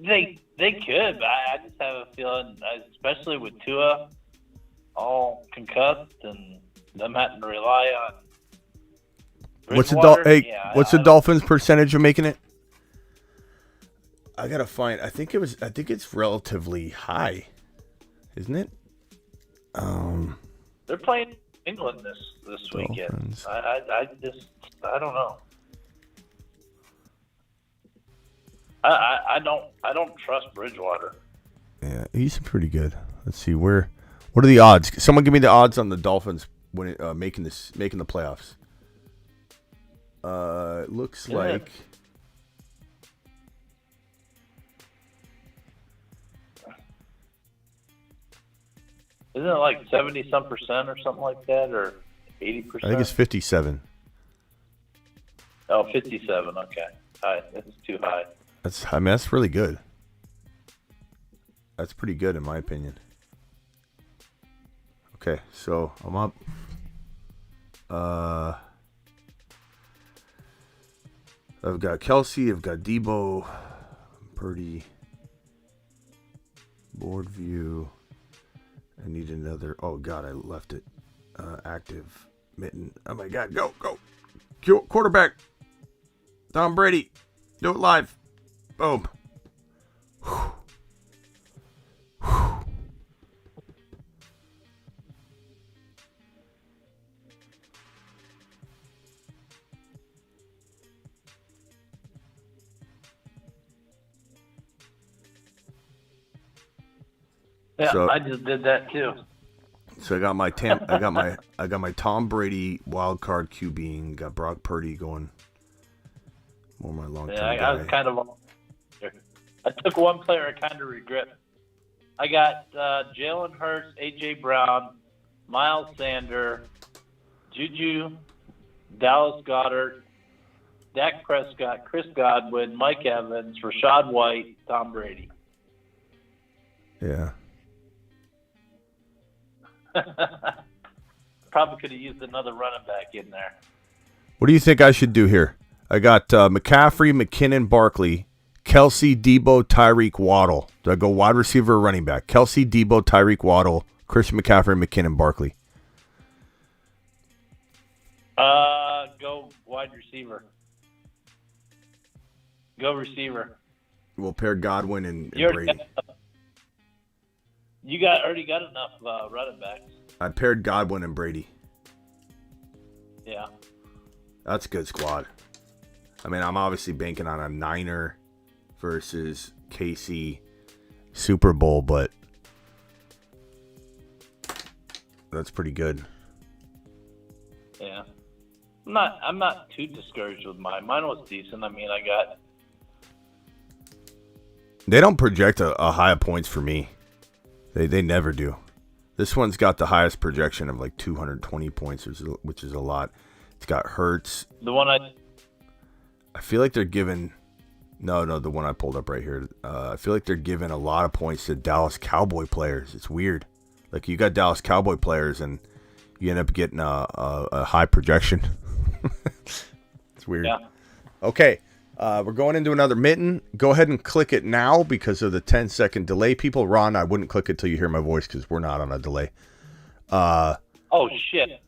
They could, but I just have a feeling, especially with Tua all concussed and them having to rely on Bridgewater. What's the Dolphins' percentage of making it? I gotta find. I think it's relatively high, isn't it? They're playing England this weekend. I don't know. I don't trust Bridgewater. Yeah, he's pretty good. Let's see what are the odds? Someone give me the odds on the Dolphins making the playoffs. It looks like isn't it like 70-some% or something like that, or 80%? I think it's 57. Oh, 57. Okay, that's too high. That's really good. That's pretty good in my opinion. Okay, so I'm up. I've got Kelsey, I've got Debo, Purdy, board view. I need another. Oh God, I left it active. Mitten. Oh my God, go. Quarterback. Tom Brady. Do it live. Boom. Whew. Yeah, I just did that too. So I got my I got my Tom Brady wild card QBing. Got Brock Purdy going. More my long term guy. I was kind of. I took one player I kind of regret. I got Jalen Hurts, A.J. Brown, Miles Sanders, Juju, Dallas Goedert, Dak Prescott, Chris Godwin, Mike Evans, Rashad White, Tom Brady. Yeah. Probably could have used another running back in there. What do you think I should do here? I got McCaffrey, McKinnon, Barkley, Kelsey, Debo, Tyreek, Waddle. Do I go wide receiver or running back? Kelsey, Debo, Tyreek, Waddle, Christian McCaffrey, McKinnon, Barkley. Go wide receiver. Go receiver. We'll pair Godwin and Brady. You already got enough running backs. I paired Godwin and Brady. Yeah. That's a good squad. I mean, I'm obviously banking on a Niner versus KC Super Bowl, but that's pretty good. Yeah. I'm not too discouraged with mine. Mine was decent. I mean, They don't project a high of points for me. They never do. This one's got the highest projection of like 220 points, which is a lot. It's got Hurts. The one I feel like they're giving. No, the one I pulled up right here. I feel like they're giving a lot of points to Dallas Cowboy players. It's weird. Like you got Dallas Cowboy players, and you end up getting a high projection. It's weird. Yeah. Okay. We're going into another mitten. Go ahead and click it now because of the 10-second delay. People, Ron, I wouldn't click it till you hear my voice because we're not on a delay. Oh, shit.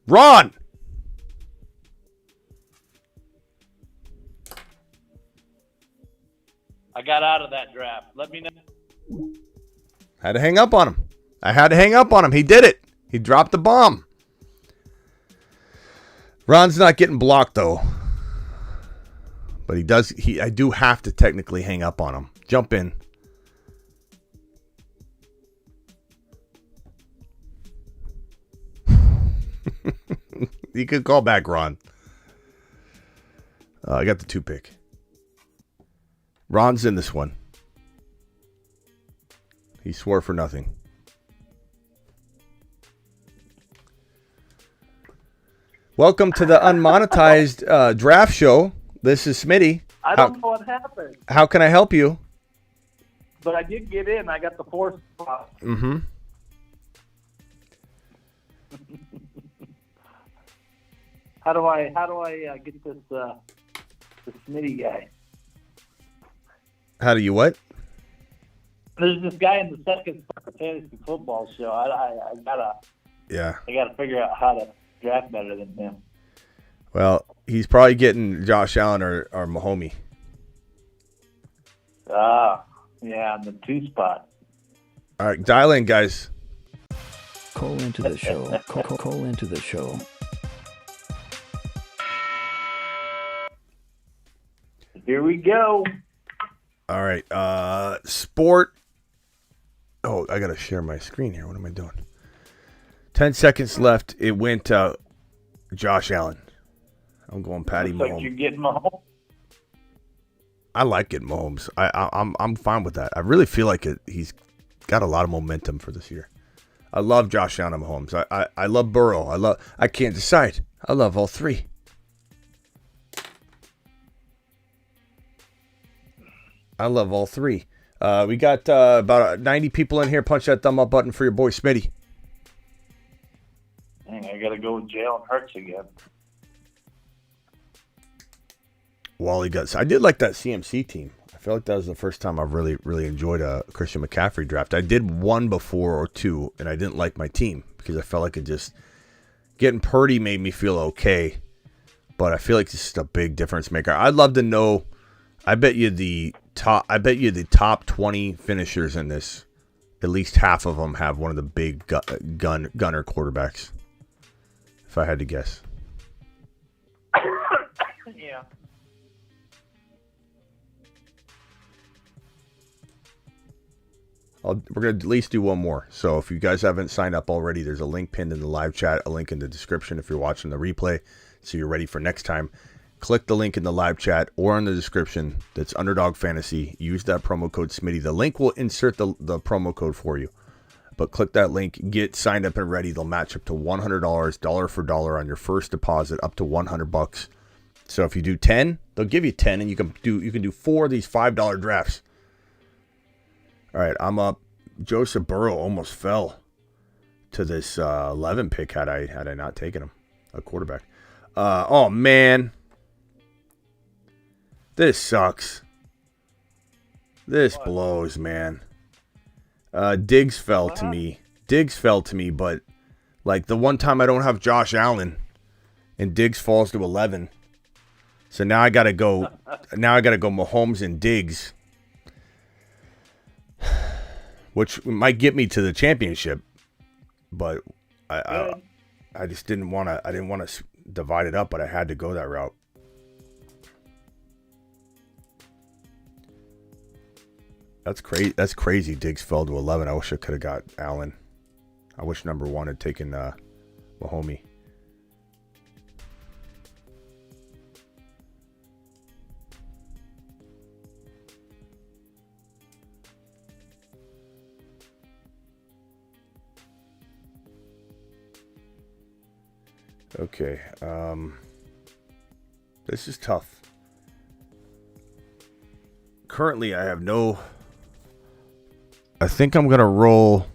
Ron! I got out of that draft. Let me know. Had to hang up on him. I had to hang up on him. He did it. He dropped the bomb. Ron's not getting blocked, though. But he does. I do have to technically hang up on him. Jump in. You could call back, Ron. I got the 2-pick. Ron's in this one. He swore for nothing. Welcome to the unmonetized draft show. This is Smitty. I don't know what happened, How can I help you? but I did get in. I got the 4th spot. Mm-hmm. How do I get this Smitty guy? How do you what? There's this guy in the second fantasy football show. I gotta figure out how to draft better than him. Well, he's probably getting Josh Allen or Mahomey. Yeah, on the 2 spot. All right, dial in, guys. Call into the show. Call into the show. Here we go. All right, sport. Oh, I gotta share my screen here. What am I doing? 10 seconds left. It went Josh Allen. I'm going Patty Looks like Mahomes. you're getting Mahomes. I like it, Mahomes. I'm fine with that. I really feel like he's got a lot of momentum for this year. I love Josh Allen and Mahomes. I love Burrow. I can't decide. I love all three. I love all three. We got about 90 people in here. Punch that thumb up button for your boy Smitty. Dang, I got to go with Jalen Hurts again. Wally Guts. I did like that CMC team. I feel like that was the first time I've really enjoyed a Christian McCaffrey draft. I did one before or two, and I didn't like my team because I felt like it just getting Purdy made me feel okay. But I feel like this is a big difference maker. I'd love to know. I bet you the top 20 finishers in this, at least half of them have one of the big gunner quarterbacks. If I had to guess. Yeah. We're going to at least do one more. So if you guys haven't signed up already, there's a link pinned in the live chat, a link in the description if you're watching the replay, so you're ready for next time. Click the link in the live chat or in the description. That's Underdog Fantasy. Use that promo code Smitty. The link will insert the promo code for you. But click that link, get signed up and ready. They'll match up to $100, dollar for dollar on your first deposit, up to $100. So if you do 10, they'll give you 10, and you can do 4 of these $5 drafts. All right, I'm up. Joseph Burrow almost fell to this 11 pick had I not taken him, a quarterback. Oh man, this sucks. This blows, man. Diggs fell to me. But like the one time I don't have Josh Allen, and Diggs falls to 11. So now I gotta go. Mahomes and Diggs, which might get me to the championship, but I just didn't want to. I didn't want to divide it up, but I had to go that route. That's crazy. That's crazy. Diggs fell to 11. I wish I could have got Allen. I wish number 1 had taken Mahomey. Okay. This is tough. Currently, I have no. I think I'm going to roll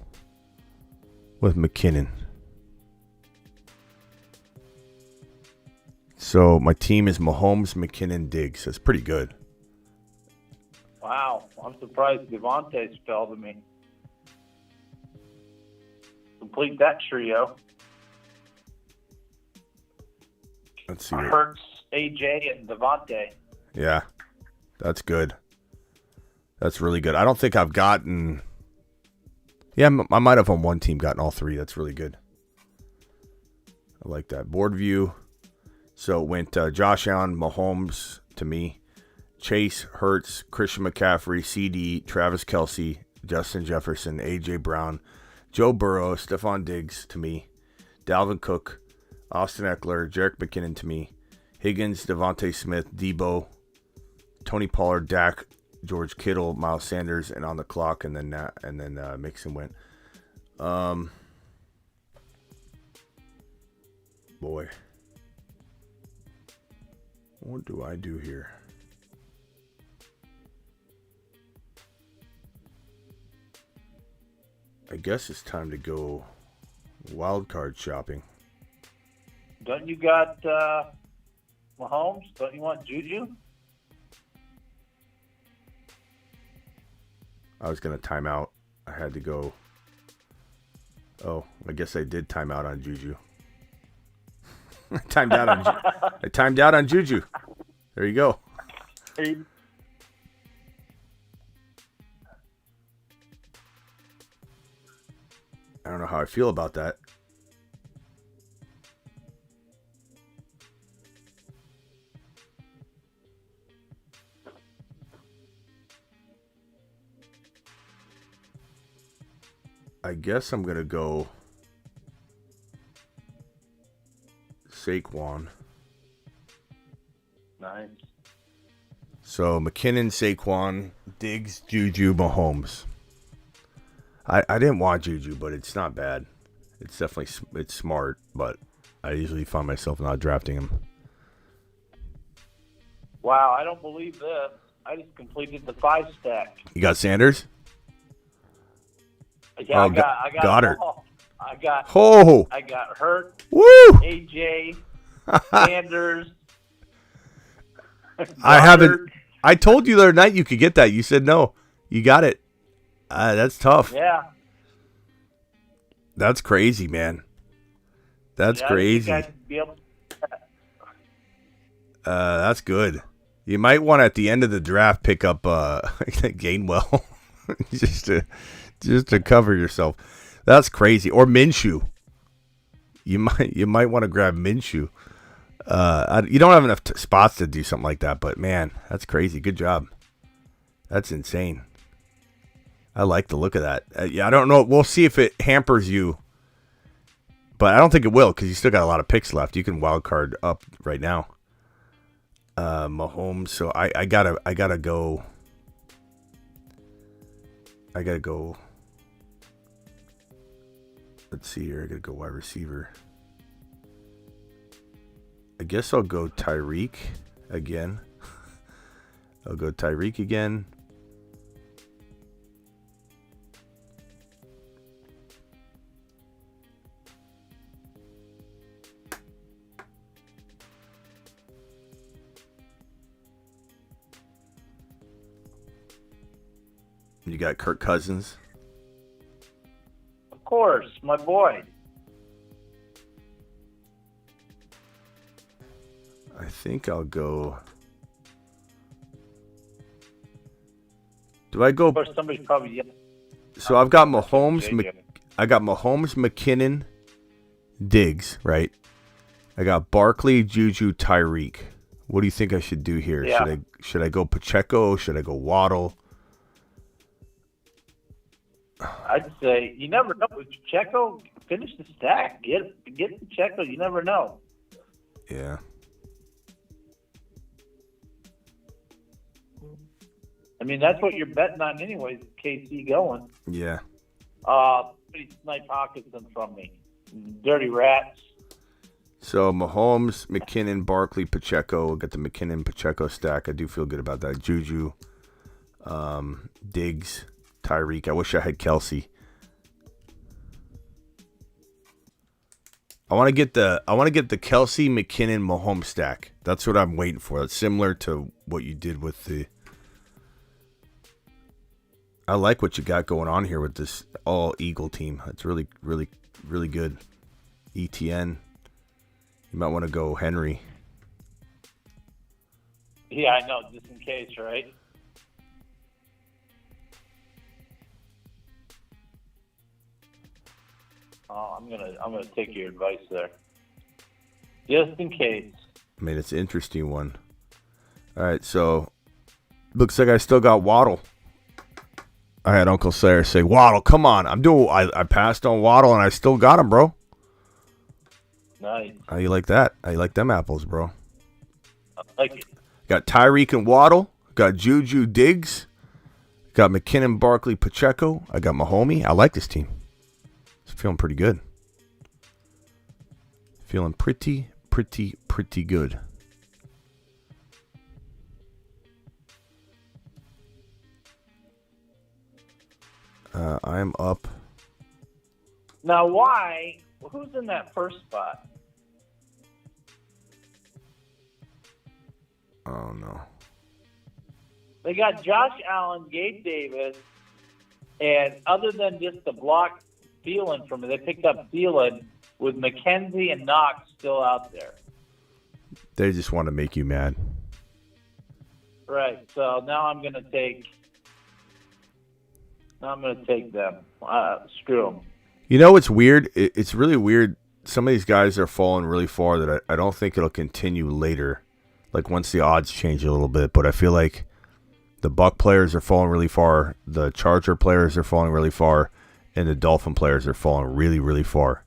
with McKinnon. So my team is Mahomes, McKinnon, Diggs. That's pretty good. Wow, I'm surprised Devontae fell to me. Complete that trio. Let's see. Hurts, AJ, and Devontae. Yeah, that's good. That's really good. I don't think I've gotten... Yeah, I might have on one team gotten all three. That's really good. I like that. Board view. So it went Josh Allen, Mahomes to me. Chase, Hurts, Christian McCaffrey, CD, Travis Kelce, Justin Jefferson, A.J. Brown, Joe Burrow, Stephon Diggs to me. Dalvin Cook, Austin Eckler, Jerick McKinnon to me. Higgins, Devontae Smith, Debo, Tony Pollard, Dak, George Kittle, Miles Sanders, and on the clock, and then Mixon went. Boy, what do I do here? I guess it's time to go wild card shopping. Don't you got Mahomes? Don't you want Juju? I was going to time out. I had to go. Oh, I guess I did time out on Juju. I timed out on Juju. There you go. Hey. I don't know how I feel about that. I guess I'm going to go Saquon. Nice. So McKinnon, Saquon, Diggs, Juju, Mahomes. I didn't want Juju, but it's not bad. It's definitely it's smart, but I usually find myself not drafting him. Wow, I don't believe this. I just completed the 5-stack. You got Sanders? Yeah, Oh, I got Goddard. I got Oh, I got Hurt, woo! AJ, Sanders. I haven't. Goddard. I told you the other night you could get that. You said no. You got it. That's tough. Yeah. That's crazy, man. That's Yeah, crazy. I think I'd be able to- That's good. You might want at the end of the draft pick up Gainwell just to cover yourself. That's crazy. Or Minshew. You might want to grab Minshew. You don't have enough spots to do something like that, but man, that's crazy. Good job. That's insane. I like the look of that. Yeah, I don't know. We'll see if it hampers you, but I don't think it will because you still got a lot of picks left. You can wild card up right now. Mahomes. So I gotta go. Let's see here. I gotta go wide receiver. I guess I'll go Tyreek again. I'll go Tyreek again. You got Kirk Cousins. Of course, my boy. I think I'll go. Do I go? Of course, somebody's probably. So I've got Mahomes. JJ. I got Mahomes, McKinnon, Diggs. Right. I got Barkley, Juju, Tyreek. What do you think I should do here? Yeah. Should I go Pacheco? Should I go Waddle? I'd say you never know. With Pacheco, finish the stack. Get Pacheco. You never know. Yeah. I mean, that's what you're betting on, anyways. KC going. Yeah. Pretty snipe Hawkinson from me. Dirty rats. So Mahomes, McKinnon, Barkley, Pacheco. Got the McKinnon Pacheco stack. I do feel good about that. Juju, Diggs, Tyreek. I wish I had Kelce. I want to get the Kelsey, McKinnon, Mahomes stack. That's what I'm waiting for. It's similar to what you did with the. I like what you got going on here with this all Eagle team. It's really, really, really good. ETN. You might want to go Henry. Yeah, I know, just in case, right? Oh, I'm gonna take your advice there. Just in case. I mean, it's an interesting one. All right, so looks like I still got Waddle. I had Uncle Slayer say, Waddle, come on. I passed on Waddle, and I still got him, bro. Nice. How you like that? How you like them apples, bro? I like it. Got Tyreek and Waddle. Got Juju Diggs. Got McKinnon, Barkley, Pacheco. I got Mahomey. I like this team. It's feeling pretty good. Feeling pretty good. I'm up. Now, why? Who's in that first spot? Oh, no. They got Josh Allen, Gabe Davis, and other than just the block Thielen from it, they picked up Thielen with McKenzie and Knox still out there. They just want to make you mad. Right. So now I'm going to take them. Screw them. You know what's weird? It's really weird. Some of these guys are falling really far that I don't think it'll continue later. Like once the odds change a little bit. But I feel like the Buck players are falling really far. The Charger players are falling really far. And the Dolphin players are falling really, really far.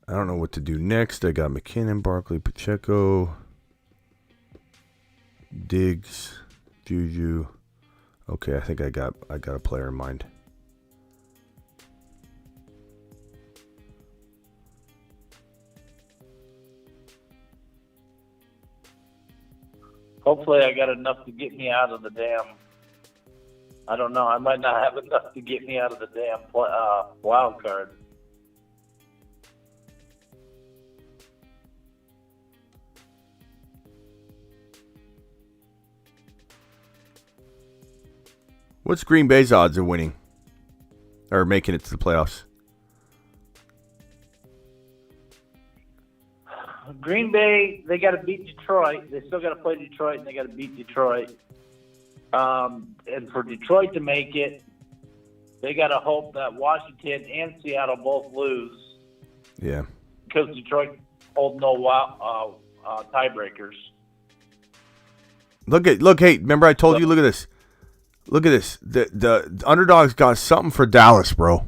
I don't know what to do next. I got McKinnon, Barkley, Pacheco, Diggs, Juju. Okay, I think I got a player in mind. Hopefully I got enough to get me out of the damn. I don't know. I might not have enough to get me out of the damn wild card. What's Green Bay's odds of winning or making it to the playoffs? Green Bay, they got to beat Detroit. They still got to play Detroit, and they got to beat Detroit. And for Detroit to make it, they got to hope that Washington and Seattle both lose. Yeah. Because Detroit hold no tiebreakers. Look, hey, remember I told you, look at this. Look at this. The underdogs got something for Dallas, bro.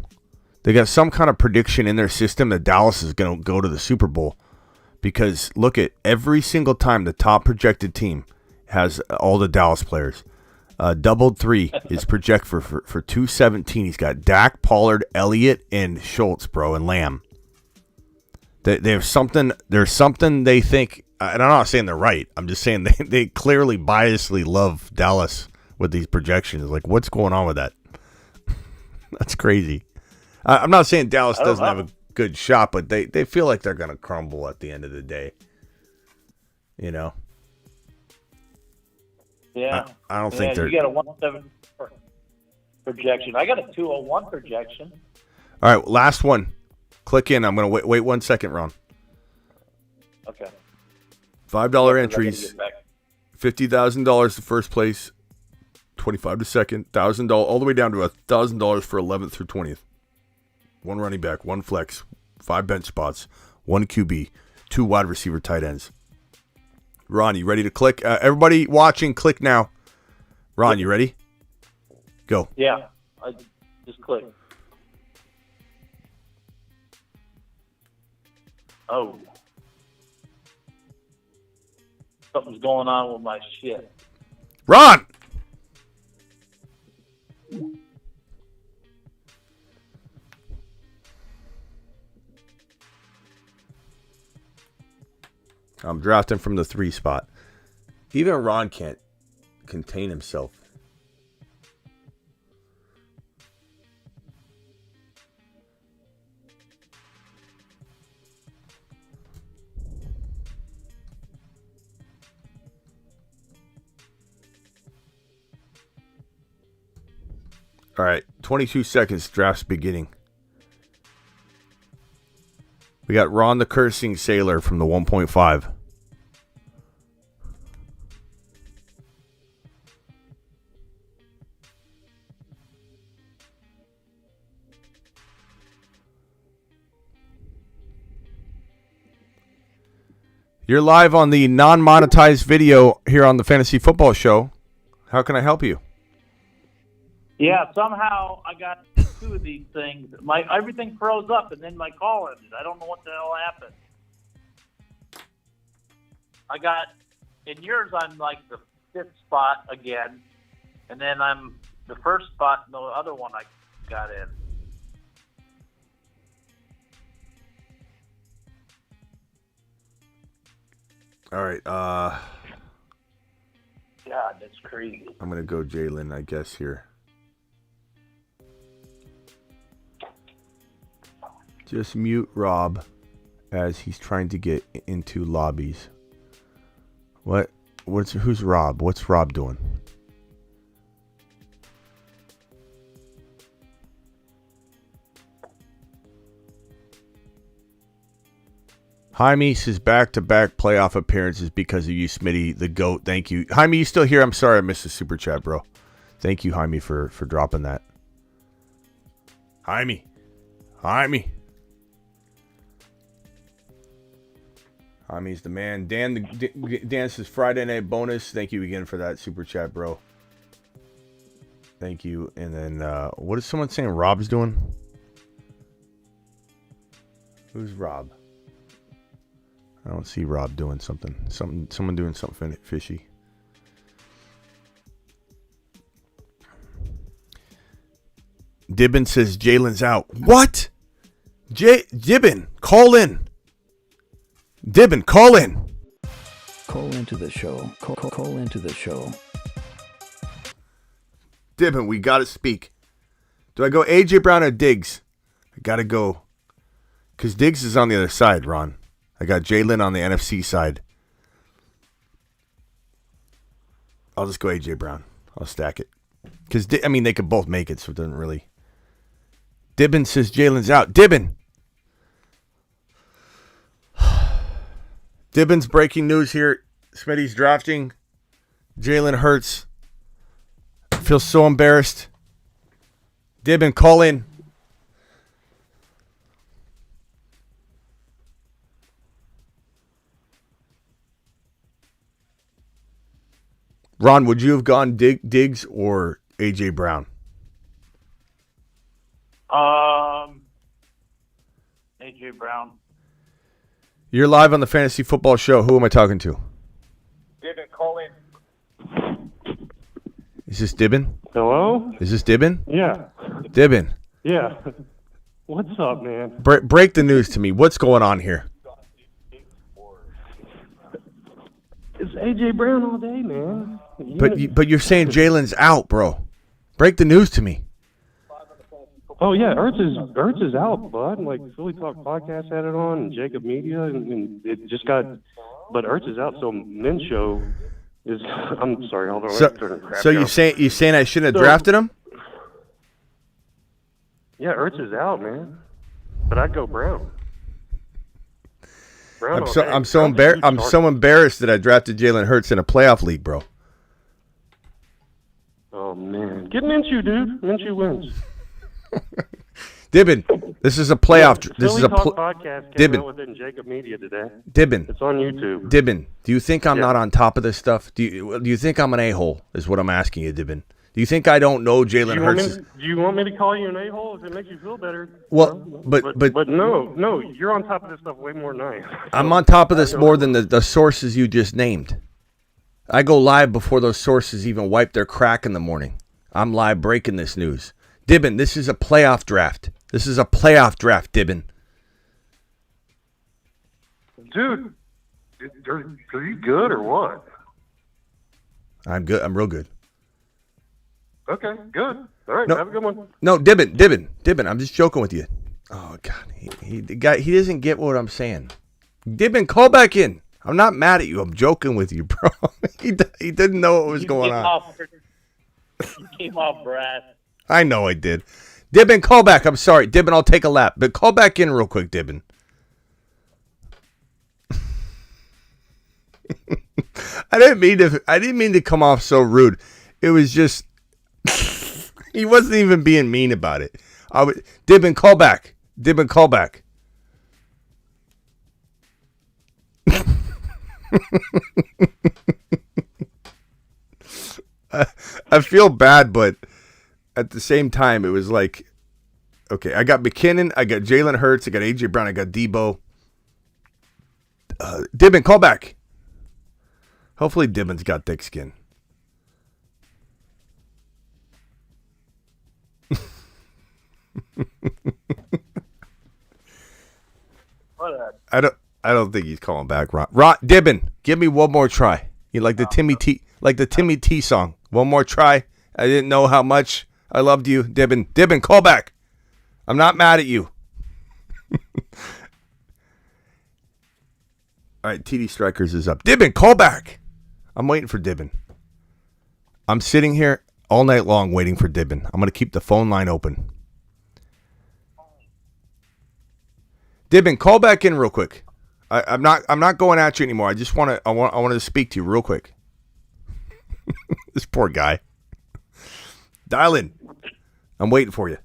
They got some kind of prediction in their system that Dallas is going to go to the Super Bowl. Because look at every single time the top projected team has all the Dallas players. Doubled 3 is projected for 217. He's got Dak, Pollard, Elliott, and Schultz, bro, and Lamb. They have something. There's something they think. And I'm not saying they're right. I'm just saying they clearly biasly love Dallas with these projections. Like, what's going on with that? That's crazy. I'm not saying Dallas doesn't have a good shot, but they feel like they're going to crumble at the end of the day. You know? Yeah. I don't think they're... You got a 174 projection. I got a 201 projection. All right, last one. Click in. I'm going to wait 1 second, Ron. Okay. $5 entries. $50,000 to first place. $25 to second. $1,000 all the way down to $1,000 for 11th through 20th. 1 running back, 1 flex, 5 bench spots, 1 QB, 2 wide receiver tight ends. Ron, you ready to click? Everybody watching, click now. Ron, you ready? Go. Yeah, I just clicked. Oh. Something's going on with my shit. Ron! I'm drafting from the 3 spot. Even Ron can't contain himself. All right, 22 seconds, draft's beginning. We got Ron the Cursing Sailor from the 1.5. You're live on the non-monetized video here on the Fantasy Football Show. How can I help you? Yeah, somehow I got 2 of these things. Everything froze up, and then my call ended. I don't know what the hell happened. I got, in yours, I'm like the 5th spot again, and then I'm the 1st spot in the other one I got in. All right, God, that's crazy. I'm going to go Jalen, I guess, here. Just mute Rob as he's trying to get into lobbies. Who's Rob? What's Rob doing? Jaime says back-to-back playoff appearances because of you, Smitty, the GOAT. Thank you. Jaime, you still here? I'm sorry I missed the super chat, bro. Thank you, Jaime, for dropping that. Jaime. Jaime's the man. Dan says Friday night bonus. Thank you again for that super chat, bro. Thank you. And then, what is someone saying Rob's doing? Who's Rob? I don't see Rob doing something. Someone doing something fishy. Dibbin says Jalen's out. What? Dibbin, call in. Dibbin, call in. Call into the show. Call into the show. Dibbin, we got to speak. Do I go A.J. Brown or Diggs? I got to go. Because Diggs is on the other side, Ron. I got Jalen on the NFC side. I'll just go A.J. Brown. I'll stack it. Because, they could both make it, so it doesn't really. Dibbin says Jalen's out. Dibbin. Dibbin's breaking news here. Smitty's drafting. Jalen Hurts. Feels so embarrassed. Dibbin, call in. Ron, would you have gone Diggs or A.J. Brown? A.J. Brown. You're live on the Fantasy Football Show. Who am I talking to? Dibbin, call in. Is this Dibbin? Hello? Is this Dibbin? Yeah. Dibbin. Yeah. What's up, man? Break the news to me. What's going on here? It's A.J. Brown all day, man. But you're saying Jalen's out, bro. Break the news to me. Oh, yeah. Ertz is out, bud. Like, Philly Talk Podcast had it on, and Jacob Media, and it just got... But Ertz is out, so Minshew is... I'm sorry, hold on. So you saying I shouldn't have drafted him? Yeah, Ertz is out, man. But I'd go Brown. I'm so embarrassed that I drafted Jalen Hurts in a playoff league, bro. Oh man, get Minshew, dude. Minshew wins. Dibbin, this is a playoff. This is a podcast. Came out with it in Jacob Media today. Dibbin, it's on YouTube. Dibbin, do you think I'm not on top of this stuff? Do you think I'm an a-hole? Is what I'm asking you, Dibbin. Do you think I don't know Jalen Hurts? Do you want me to call you an a-hole if it makes you feel better? Well, but no, you're on top of this stuff way more than I am. I'm on top of this more than the sources you just named. I go live before those sources even wipe their crack in the morning. I'm live breaking this news. Dibbin, this is a playoff draft. This is a playoff draft, Dibbin. Dude, Are you good or what? I'm good. I'm real good. Okay, good. All right, No. have a good one. No, Dibbin. I'm just joking with you. Oh God, the guy, he doesn't get what I'm saying. Dibbin, call back in. I'm not mad at you. I'm joking with you, bro. he didn't know what was going on. You came off brass. I know I did. Dibbin, call back. I'm sorry, Dibbin. I'll take a lap, but call back in real quick, Dibbin. I didn't mean to come off so rude. It was just he wasn't even being mean about it. Dibbin, call back. Dibbin, call back. I feel bad, but at the same time, it was like, okay, I got McKinnon, I got Jalen Hurts, I got A.J. Brown, I got Debo. Dibbin, call back. Hopefully Dibbin's got thick skin. I don't think he's calling back. Ron, Dibbin, give me one more try. You like the Timmy T song. One more try. I didn't know how much I loved you, Dibbin. Dibbin, call back. I'm not mad at you. All right, TD Strikers is up. Dibbin, call back. I'm waiting for Dibbin. I'm sitting here all night long waiting for Dibbin. I'm going to keep the phone line open. Dibbin, call back in real quick. I'm not going at you anymore. I wanted to speak to you real quick. This poor guy. Dial in. I'm waiting for you.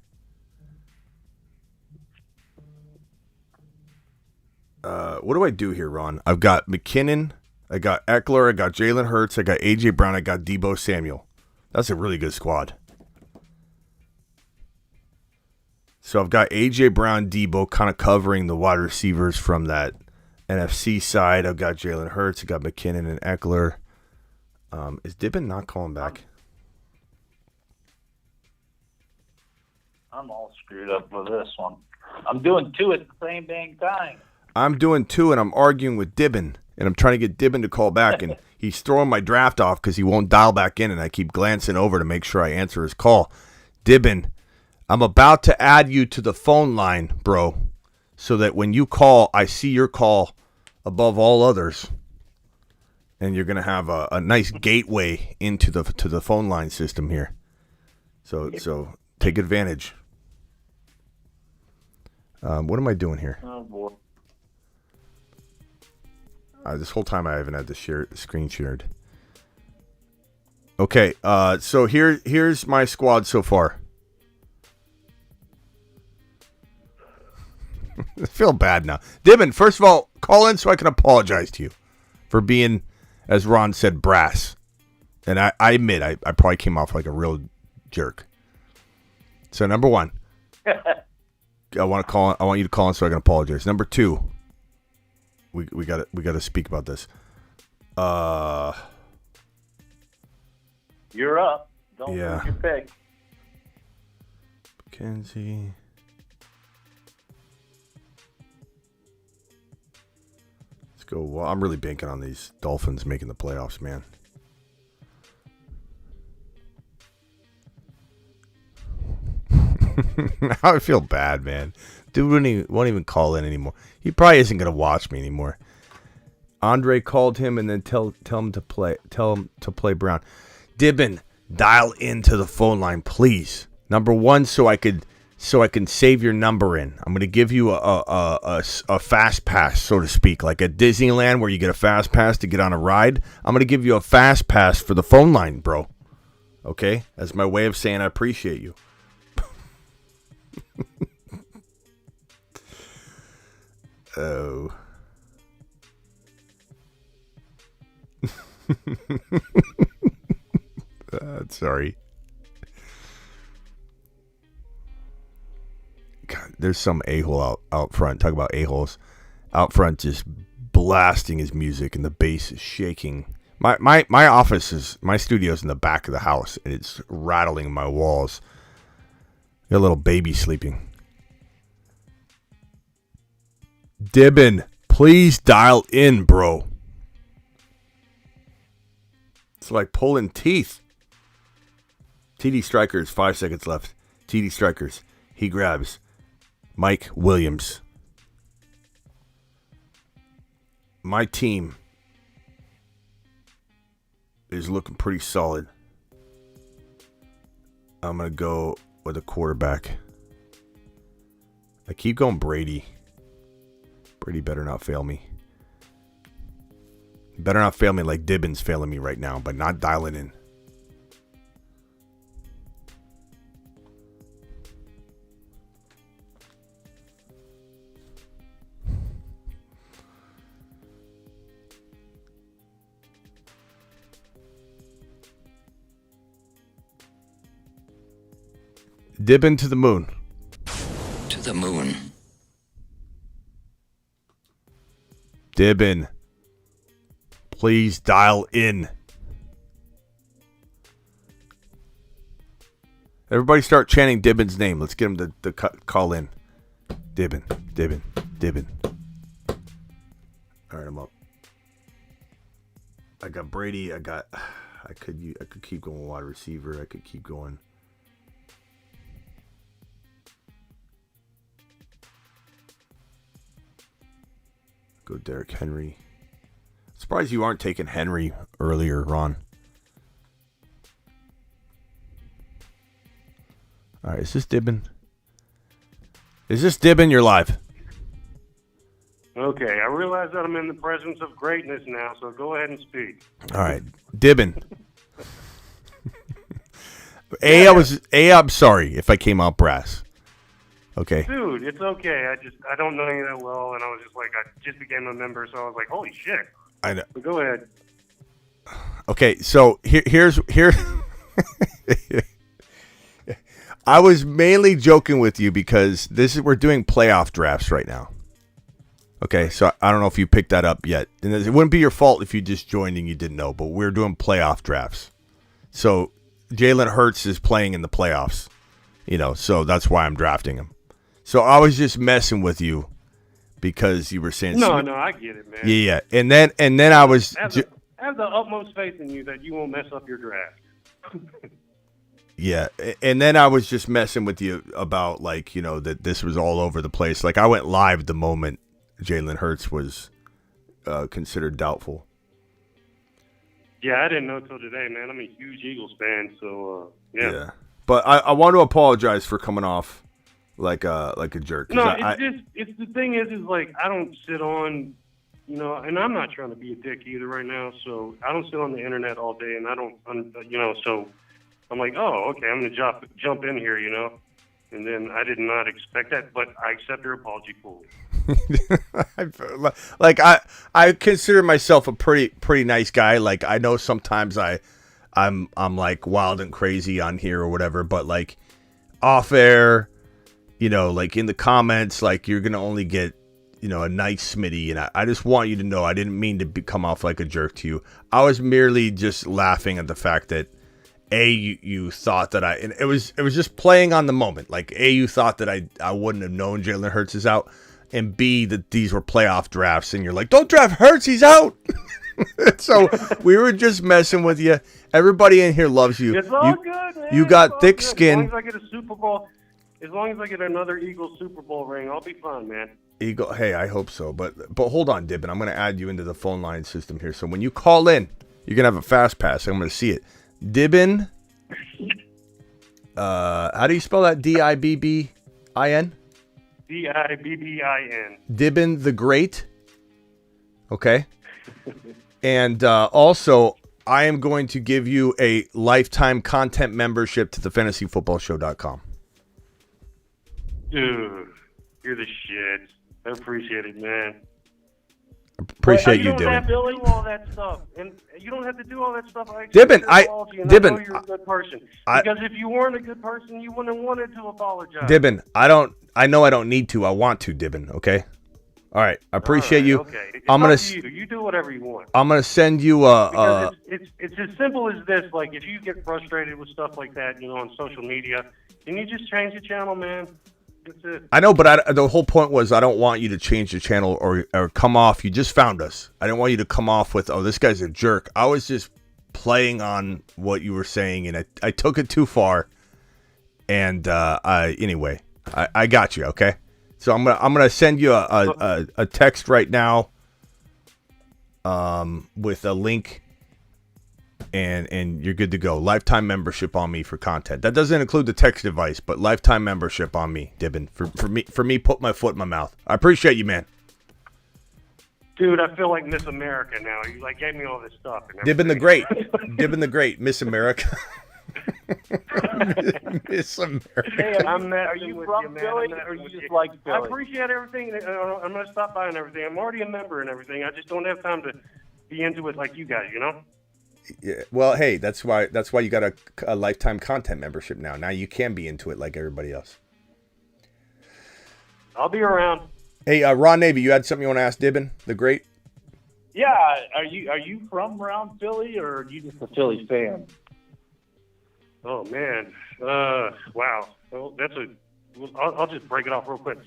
What do I do here, Ron? I've got McKinnon, I got Eckler, I got Jalen Hurts, I got A.J. Brown, I got Debo Samuel. That's a really good squad. So I've got A.J. Brown, Debo kind of covering the wide receivers from that NFC side. I've got Jalen Hurts, I got McKinnon and Eckler. Is Dibbin not calling back? I'm all screwed up with this one. I'm doing two at the same dang time. I'm doing two, and I'm arguing with Dibbin, and I'm trying to get Dibbin to call back, and he's throwing my draft off because he won't dial back in, and I keep glancing over to make sure I answer his call. Dibbin, I'm about to add you to the phone line, bro, so that when you call, I see your call above all others, and you're going to have a nice gateway into the phone line system here. So take advantage. What am I doing here? Oh, boy. This whole time I haven't had the screen shared. Okay, so here's my squad so far. I feel bad now. Dibbin, first of all, call in so I can apologize to you for being, as Ron said, brass. And I admit, I probably came off like a real jerk. So number one, I want you to call in so I can apologize. Number two, we got to speak about this. You're up. Don't lose Yeah. your pick. Mackenzie. Let's go. Well, I'm really banking on these Dolphins making the playoffs, man. Now I feel bad, man. Dude won't even call in anymore. He probably isn't gonna watch me anymore. Andre called him and then tell him to play Brown. Dibbin, dial into the phone line, please. Number one, so I can save your number in. I'm gonna give you a fast pass, so to speak, like at Disneyland where you get a fast pass to get on a ride. I'm gonna give you a fast pass for the phone line, bro. Okay, that's my way of saying I appreciate you. Oh. Sorry. God, there's some a-hole out front. Talk about a-holes. Out front just blasting his music and the bass is shaking. My office my studio's in the back of the house and it's rattling my walls. Got a little baby sleeping. Dibbin, please dial in, bro. It's like pulling teeth. TD Strikers, 5 seconds left. TD Strikers. He grabs Mike Williams. My team is looking pretty solid. I'm going to go with a quarterback. I keep going Brady. Brady better not fail me. Better not fail me like Dibbin's failing me right now, but not dialing in. Dibbin to the moon. To the moon. Dibbin. Please dial in. Everybody start chanting Dibbin's name. Let's get him to call in. Dibbin, Dibbin, Dibbin. All right, I'm up. I got Brady. I could keep going wide receiver. I could keep going. Go Derrick Henry. Surprised you aren't taking Henry earlier, Ron. All right, is this Dibbin? Is this Dibbin? You're live. Okay, I realize that I'm in the presence of greatness now, so go ahead and speak. All right, Dibbin. I'm sorry if I came out brass. Okay. Dude, it's okay. I don't know you that well, and I was just like, I just became a member, so I was like, holy shit. I know. But go ahead. Okay, so here's I was mainly joking with you because we're doing playoff drafts right now. Okay, so I don't know if you picked that up yet. And it wouldn't be your fault if you just joined and you didn't know, but we're doing playoff drafts. So Jalen Hurts is playing in the playoffs, so that's why I'm drafting him. So I was just messing with you because you were saying No, I get it, man. Yeah. And then I was I have the utmost faith in you that you won't mess up your draft. Yeah, and then I was just messing with you about that this was all over the place. Like I went live the moment Jalen Hurts was considered doubtful. Yeah, I didn't know until today, man. I'm a huge Eagles fan, so yeah. But I want to apologize for coming off like a jerk. No, it's the thing is like I don't sit on, and I'm not trying to be a dick either right now. So I don't sit on the internet all day, and I don't, so I'm like, oh, okay, I'm gonna jump in here, and then I did not expect that, but I accept your apology fully. I consider myself a pretty nice guy. Like I know sometimes I'm like wild and crazy on here or whatever, but like off air, like in the comments, like you're gonna only get a nice Smitty, and I just want you to know I didn't mean to come off like a jerk to you. I was merely just laughing at the fact that you thought that and it was just playing on the moment. Like you thought that I wouldn't have known Jalen Hurts is out, and B, that these were playoff drafts, and you're like, don't draft Hurts, he's out. So we were just messing with you. Everybody in here loves you. It's all good, man. You got thick skin. As long as I get a Super Bowl, as long as I get another Eagles Super Bowl ring, I'll be fine, man. Eagle, hey, I hope so. But hold on, Dibbin. I'm going to add you into the phone line system here. So when you call in, you're going to have a fast pass. I'm going to see it. Dibbin. How do you spell that? Dibbin? Dibbin. Dibbin the Great. Okay. And also, I am going to give you a lifetime content membership to thefantasyfootballshow.com. Dude, you're the shit. I appreciate it, man. Appreciate you, Dibbin. You don't have to do all that stuff, and you don't have to do all that stuff. Dibbin, I know you're a good person. Because if you weren't a good person, you wouldn't have wanted to apologize. Dibbin, I know I don't need to. I want to, Dibbin. Okay. All right. I appreciate you. Okay. It's up to you. You do whatever you want. I'm gonna send you it's as simple as this. Like if you get frustrated with stuff like that, on social media, then you just change the channel, man. That's it. I know, but the whole point was I don't want you to change the channel or come off. You just found us. I didn't want you to come off with, oh, this guy's a jerk. I was just playing on what you were saying, and I took it too far. And anyway, I got you. Okay, so I'm gonna send you a text right now, with a link, and you're good to go. Lifetime membership on me for content. That doesn't include the text device, but lifetime membership on me, Dibbin. For me, put my foot in my mouth. I appreciate you, man. Dude, I feel like Miss America now. You like gave me all this stuff. And Dibbin the Great. Dibbin the Great. Miss America. Miss America. Hey, are you you from Philly, or you just like Philly? I appreciate everything. I'm going to stop by and everything. I'm already a member and everything. I just don't have time to be into it like you guys, you know? Yeah. Well, hey, that's why you got a lifetime content membership now. Now you can be into it like everybody else. I'll be around. Hey, Ron Navy, you had something you want to ask Dibbin the Great? Yeah, are you from around Philly, or are you just a Philly fan? Oh man, wow. Well, I'll just break it off real quick.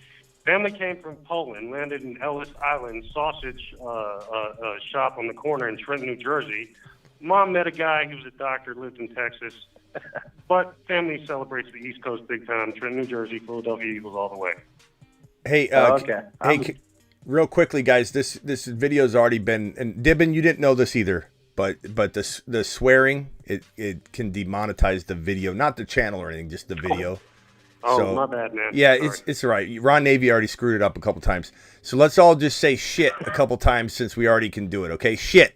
Family came from Poland, landed in Ellis Island sausage shop on the corner in Trenton, New Jersey. Mom met a guy who was a doctor, lived in Texas. But family celebrates the East Coast big time. Trenton, New Jersey, Philadelphia Eagles all the way. Hey, okay. Real quickly, guys, this video's already been, and Dibbin, you didn't know this either, but the swearing, it can demonetize the video, not the channel or anything, just the video. Oh, so, my bad, man. Yeah, Sorry. it's all right. Ron Navy already screwed it up a couple times. So let's all just say shit a couple times since we already can do it, okay? Shit.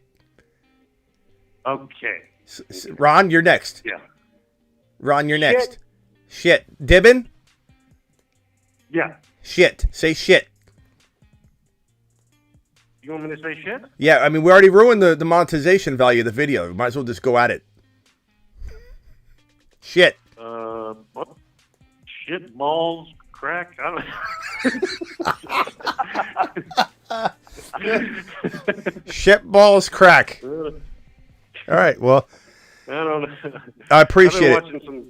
Okay. Ron, you're next. Yeah. Ron, you're next. Shit. Dibbin? Yeah. Shit. Say shit. You want me to say shit? Yeah, I mean, we already ruined the monetization value of the video. We might as well just go at it. Shit. What? Shit, balls, crack. I don't. Shit, balls, crack. All right, well, I don't know. I appreciate I've been watching some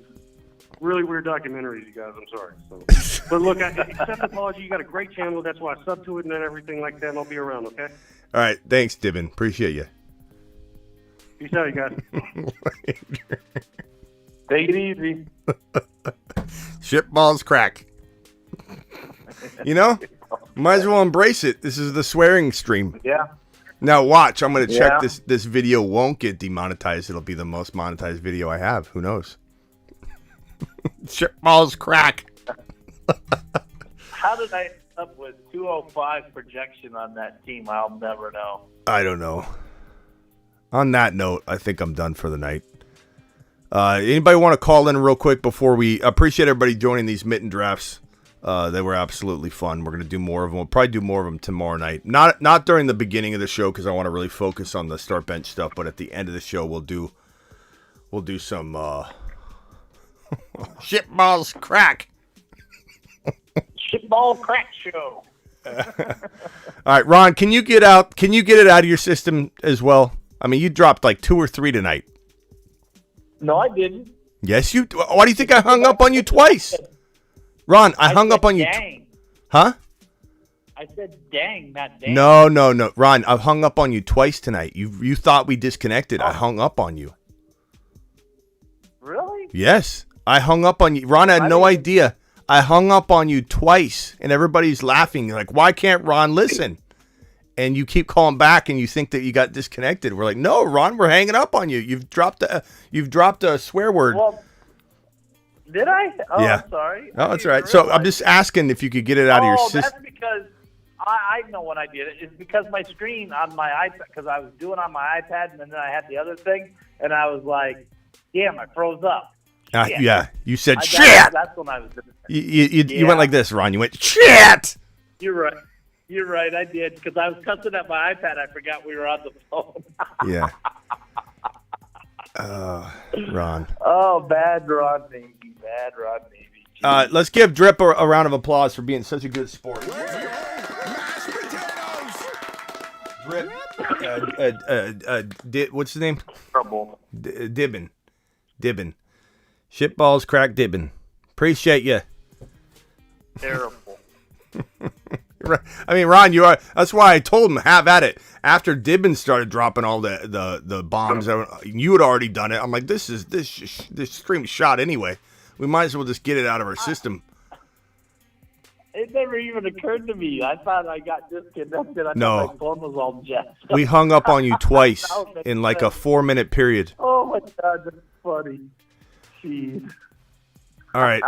really weird documentaries, you guys. I'm sorry. So. But look, accept the apology. You got a great channel. That's why I sub to it and everything like that. And I'll be around, okay? All right, thanks, Dibbin. Appreciate you. Peace out, you guys. Take it easy. Shit, balls, crack. You know, might as well embrace it. This is the swearing stream. Yeah. Now watch. I'm going to check Yeah. this video won't get demonetized. It'll be the most monetized video I have. Who knows? Shit, balls, crack. How did I end up with 205 projection on that team? I'll never know. I don't know. On that note, I think I'm done for the night. Anybody want to call in real quick before we appreciate everybody joining these mitten drafts? They were absolutely fun. We're going to do more of them. We'll probably do more of them tomorrow night. Not during the beginning of the show because I want to really focus on the start bench stuff. But at the end of the show, we'll do some shitballs crack. Shitball crack show. All right, Ron, can you get it out of your system as well? I mean, you dropped like 2 or 3 tonight. No, I didn't. Yes, you. Why do you think I hung up on you twice? Ron, I hung up on you. Dang. Huh? I said dang, not dang. No. Ron, I hung up on you twice tonight. You thought we disconnected. I hung up on you. Really? Yes. I hung up on you. Ron had no idea. I hung up on you twice, and everybody's laughing. Like, why can't Ron listen? And you keep calling back, and you think that you got disconnected. We're like, no, Ron, we're hanging up on you. You've dropped a swear word. Well, did I? Oh, Yeah. I'm sorry. Oh, that's all right. So I'm just asking if you could get it out of your system. That's because I know when I did it. It's because my screen on my iPad, because I was doing it on my iPad, and then I had the other thing, and I was like, damn, I froze up. Shit. Yeah, you said shit. That's when I was doing You it. you went like this, Ron. You went shit. You're right. You're right. I did because I was cussing at my iPad. I forgot we were on the phone. Yeah. Ron. Oh, bad Ron Navy. Bad Ron Navy. Let's give Drip a round of applause for being such a good sport. Mashed potatoes. Drip. What's his name? Trouble. Dibbin. Shitballs crack Dibbin. Appreciate you. Terrible. I mean, Ron, you are. That's why I told him have at it. After Dibbin started dropping all the bombs, you had already done it. I'm like, this stream shot anyway. We might as well just get it out of our system. It never even occurred to me. I thought I got disconnected. I No. thought my phone was all jet. We hung up on you twice in like a 4-minute period. Oh my God, that's funny. Jeez. All right.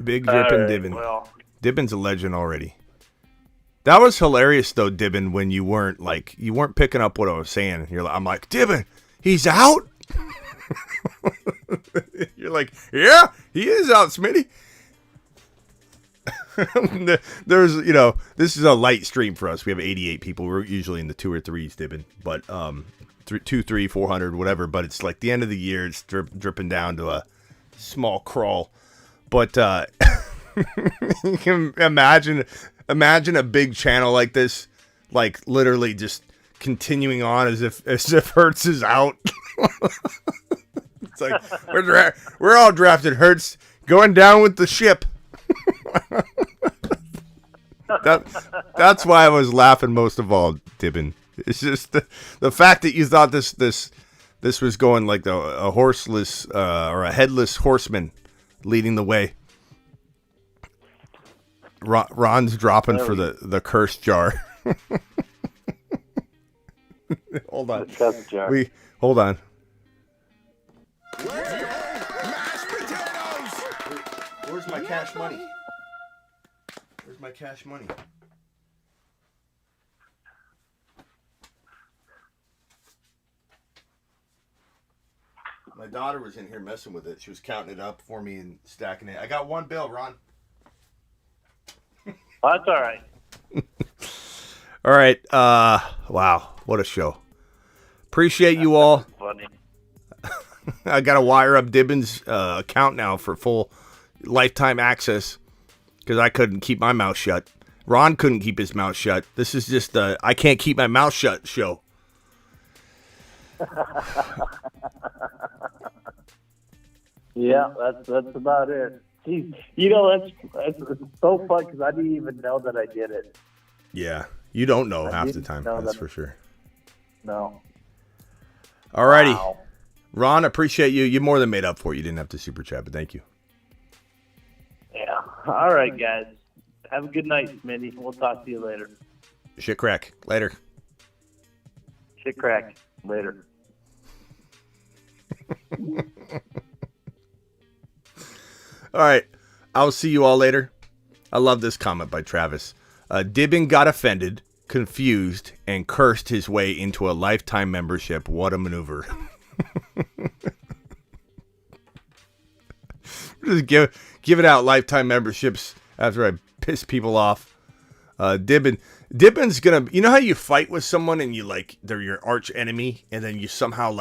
Big drippin' Dibbin. Well, Dibbin's a legend already. That was hilarious though, Dibbin, when you weren't picking up what I was saying. I'm like, Dibbin, he's out. You're like, yeah, he is out, Smitty. There's, this is a light stream for us. We have 88 people. We're usually in the 2 or 3s, Dibbin, but 2, 3, 400, whatever. But it's like the end of the year. It's dripping down to a small crawl. But you can imagine a big channel like this, like literally just continuing on as if Hurts is out. It's like we're all drafted. Hurts going down with the ship. That's why I was laughing most of all, Dibbin. It's just the fact that you thought this was going like a horseless or a headless horseman leading the way. Ron's dropping for the curse jar. Hold on. Hold on. Where's my cash money? Where's my cash money? My daughter was in here messing with it. She was counting it up for me and stacking it. I got one bill, Ron. Oh, that's all right. All right. Wow. What a show. Appreciate you all. Funny. I got to wire up Dibbin's account now for full lifetime access because I couldn't keep my mouth shut. Ron couldn't keep his mouth shut. This is just I can't keep my mouth shut show. Yeah, that's about it. Jeez, that's so fun because I didn't even know that I did it. Yeah, you don't know half the time. That's for sure. No. Alrighty. Wow. Ron, appreciate you. You more than made up for it. You didn't have to super chat, but thank you. Yeah. All right, guys. Have a good night, Smitty. We'll talk to you later. Shit crack. Later. Shit crack. Later. All right. I'll see you all later. I love this comment by Travis. Dibbin got offended, confused, and cursed his way into a lifetime membership. What a maneuver. Just giving out lifetime memberships after I piss people off. Dibbin's gonna, you know how you fight with someone and they're your arch enemy and then you somehow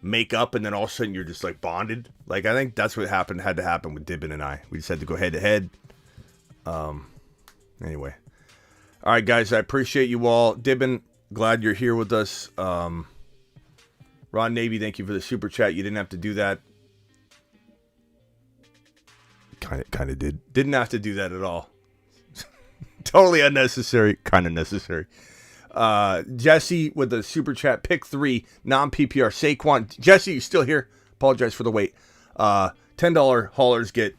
make up and then all of a sudden you're just bonded. I think that's what had to happen with Dibbin and I. We just had to go head to head. Anyway. All right, guys, I appreciate you all. Dibbin, glad you're here with us. Ron Navy, thank you for the super chat. You didn't have to do that. Kind of did. Didn't have to do that at all. Totally unnecessary. Kind of necessary. Jesse with the super chat. Pick 3, non-PPR. Saquon. Jesse, you still here? Apologize for the wait. $10 haulers get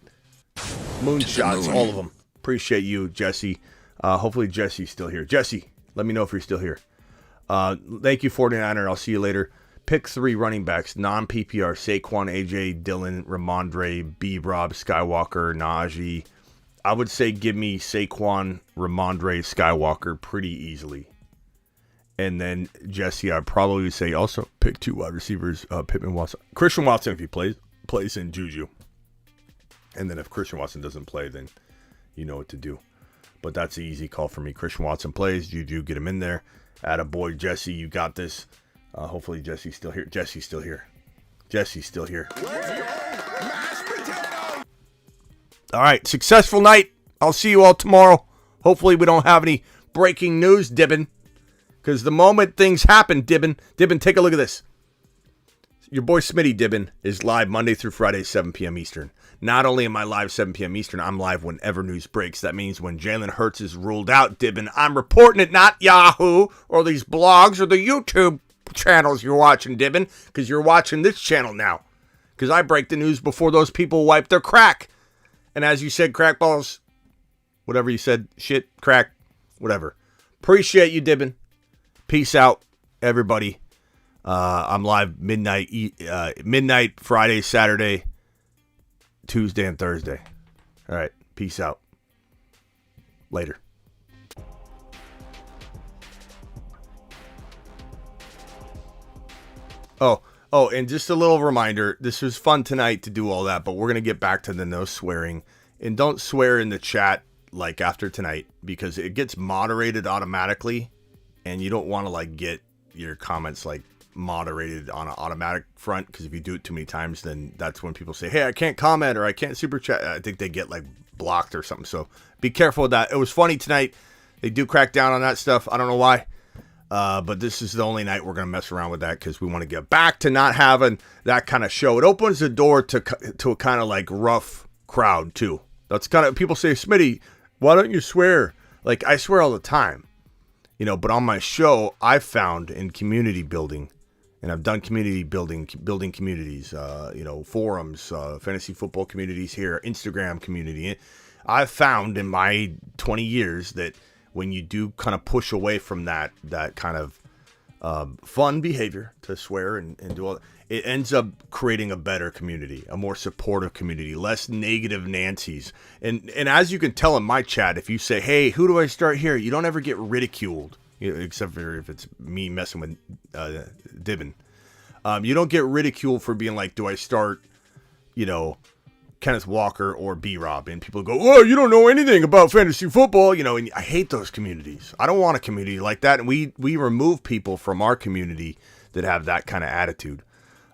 moonshots, all of them. Appreciate you, Jesse. Hopefully Jesse's still here. Jesse, let me know if you're still here. Thank you, 49er. I'll see you later. Pick 3 running backs, non-PPR, Saquon, AJ, Dillon, Ramondre, B-Rob, Skywalker, Najee. I would say give me Saquon, Ramondre, Skywalker pretty easily. And then Jesse, I'd probably say also pick 2 wide receivers, Pittman, Watson. Christian Watson if he plays in Juju. And then if Christian Watson doesn't play, then you know what to do. But that's an easy call for me. Christian Watson plays, Juju, get him in there. Attaboy, Jesse, you got this. Hopefully Jesse's still here. Jesse's still here. Jesse's still here. All right, successful night. I'll see you all tomorrow. Hopefully we don't have any breaking news, Dibbin. Because the moment things happen, Dibbin, take a look at this. Your boy Smitty Dibbin is live Monday through Friday, 7 p.m. Eastern. Not only am I live 7 p.m. Eastern, I'm live whenever news breaks. That means when Jalen Hurts is ruled out, Dibbin, I'm reporting it, not Yahoo or these blogs or the YouTube channels you're watching, Dibbin, because you're watching this channel now. Because I break the news before those people wipe their crack. And as you said, crackballs, whatever you said, shit, crack, whatever. Appreciate you, Dibbin. Peace out, everybody. I'm live midnight Friday, Saturday, Tuesday, and Thursday. All right, peace out. Later. Oh, and just a little reminder, this was fun tonight to do all that, but we're going to get back to the no swearing. And don't swear in the chat like after tonight, because it gets moderated automatically, and you don't want to like get your comments like moderated on an automatic front, because if you do it too many times, then that's when people say, hey, I can't comment or I can't super chat. I think they get like blocked or something. So be careful with that. It was funny tonight. They do crack down on that stuff. I don't know why. But this is the only night we're going to mess around with that, because we want to get back to not having that kind of show. It opens the door to a kind of like rough crowd too. That's kind of, people say, Smitty, why don't you swear? Like, I swear all the time, you know, but on my show, I've found in community building, and I've done community building communities, you know, forums, fantasy football communities here, Instagram community. I've found in my 20 years that when you do kind of push away from that kind of fun behavior to swear and do all that, it ends up creating a better community, a more supportive community, less negative Nancy's. And as you can tell in my chat, if you say, hey, who do I start here? You don't ever get ridiculed, except for if it's me messing with Dibbin. You don't get ridiculed for being like, do I start, you know, Kenneth Walker or B-Rob? And people go, oh, you don't know anything about fantasy football, you know. And I hate those communities. I don't want a community like that. And we remove people from our community that have that kind of attitude.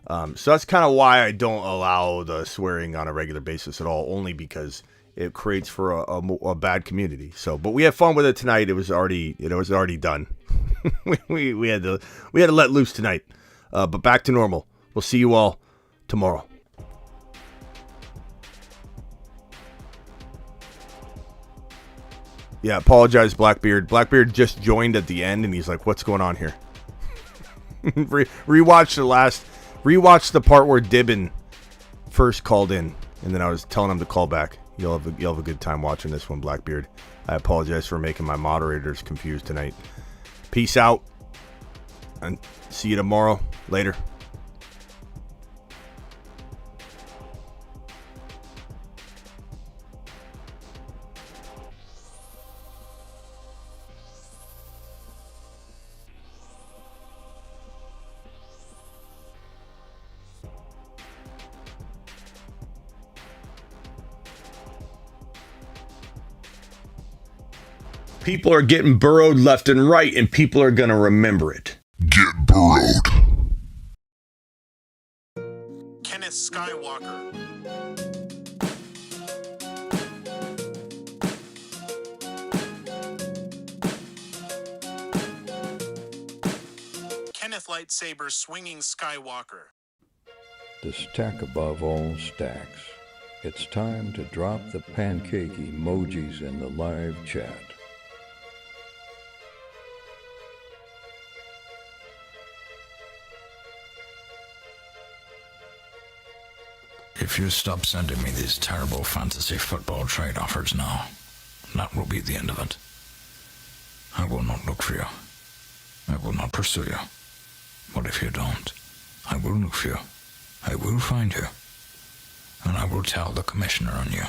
So that's kind of why I don't allow the swearing on a regular basis at all, only because it creates for a bad community. So, but we had fun with it tonight. It was already done. we had to let loose tonight. But back to normal. We'll see you all tomorrow. Yeah, apologize, Blackbeard. Blackbeard just joined at the end, and he's like, what's going on here? Rewatch the part where Dibbin first called in, and then I was telling him to call back. You'll have a good time watching this one, Blackbeard. I apologize for making my moderators confused tonight. Peace out, and see you tomorrow. Later. People are getting burrowed left and right, and people are going to remember it. Get burrowed. Kenneth Skywalker. Kenneth Lightsaber Swinging Skywalker. The stack above all stacks. It's time to drop the pancake emojis in the live chat. If you stop sending me these terrible fantasy football trade offers now, that will be the end of it. I will not look for you. I will not pursue you. But if you don't, I will look for you. I will find you. And I will tell the commissioner on you.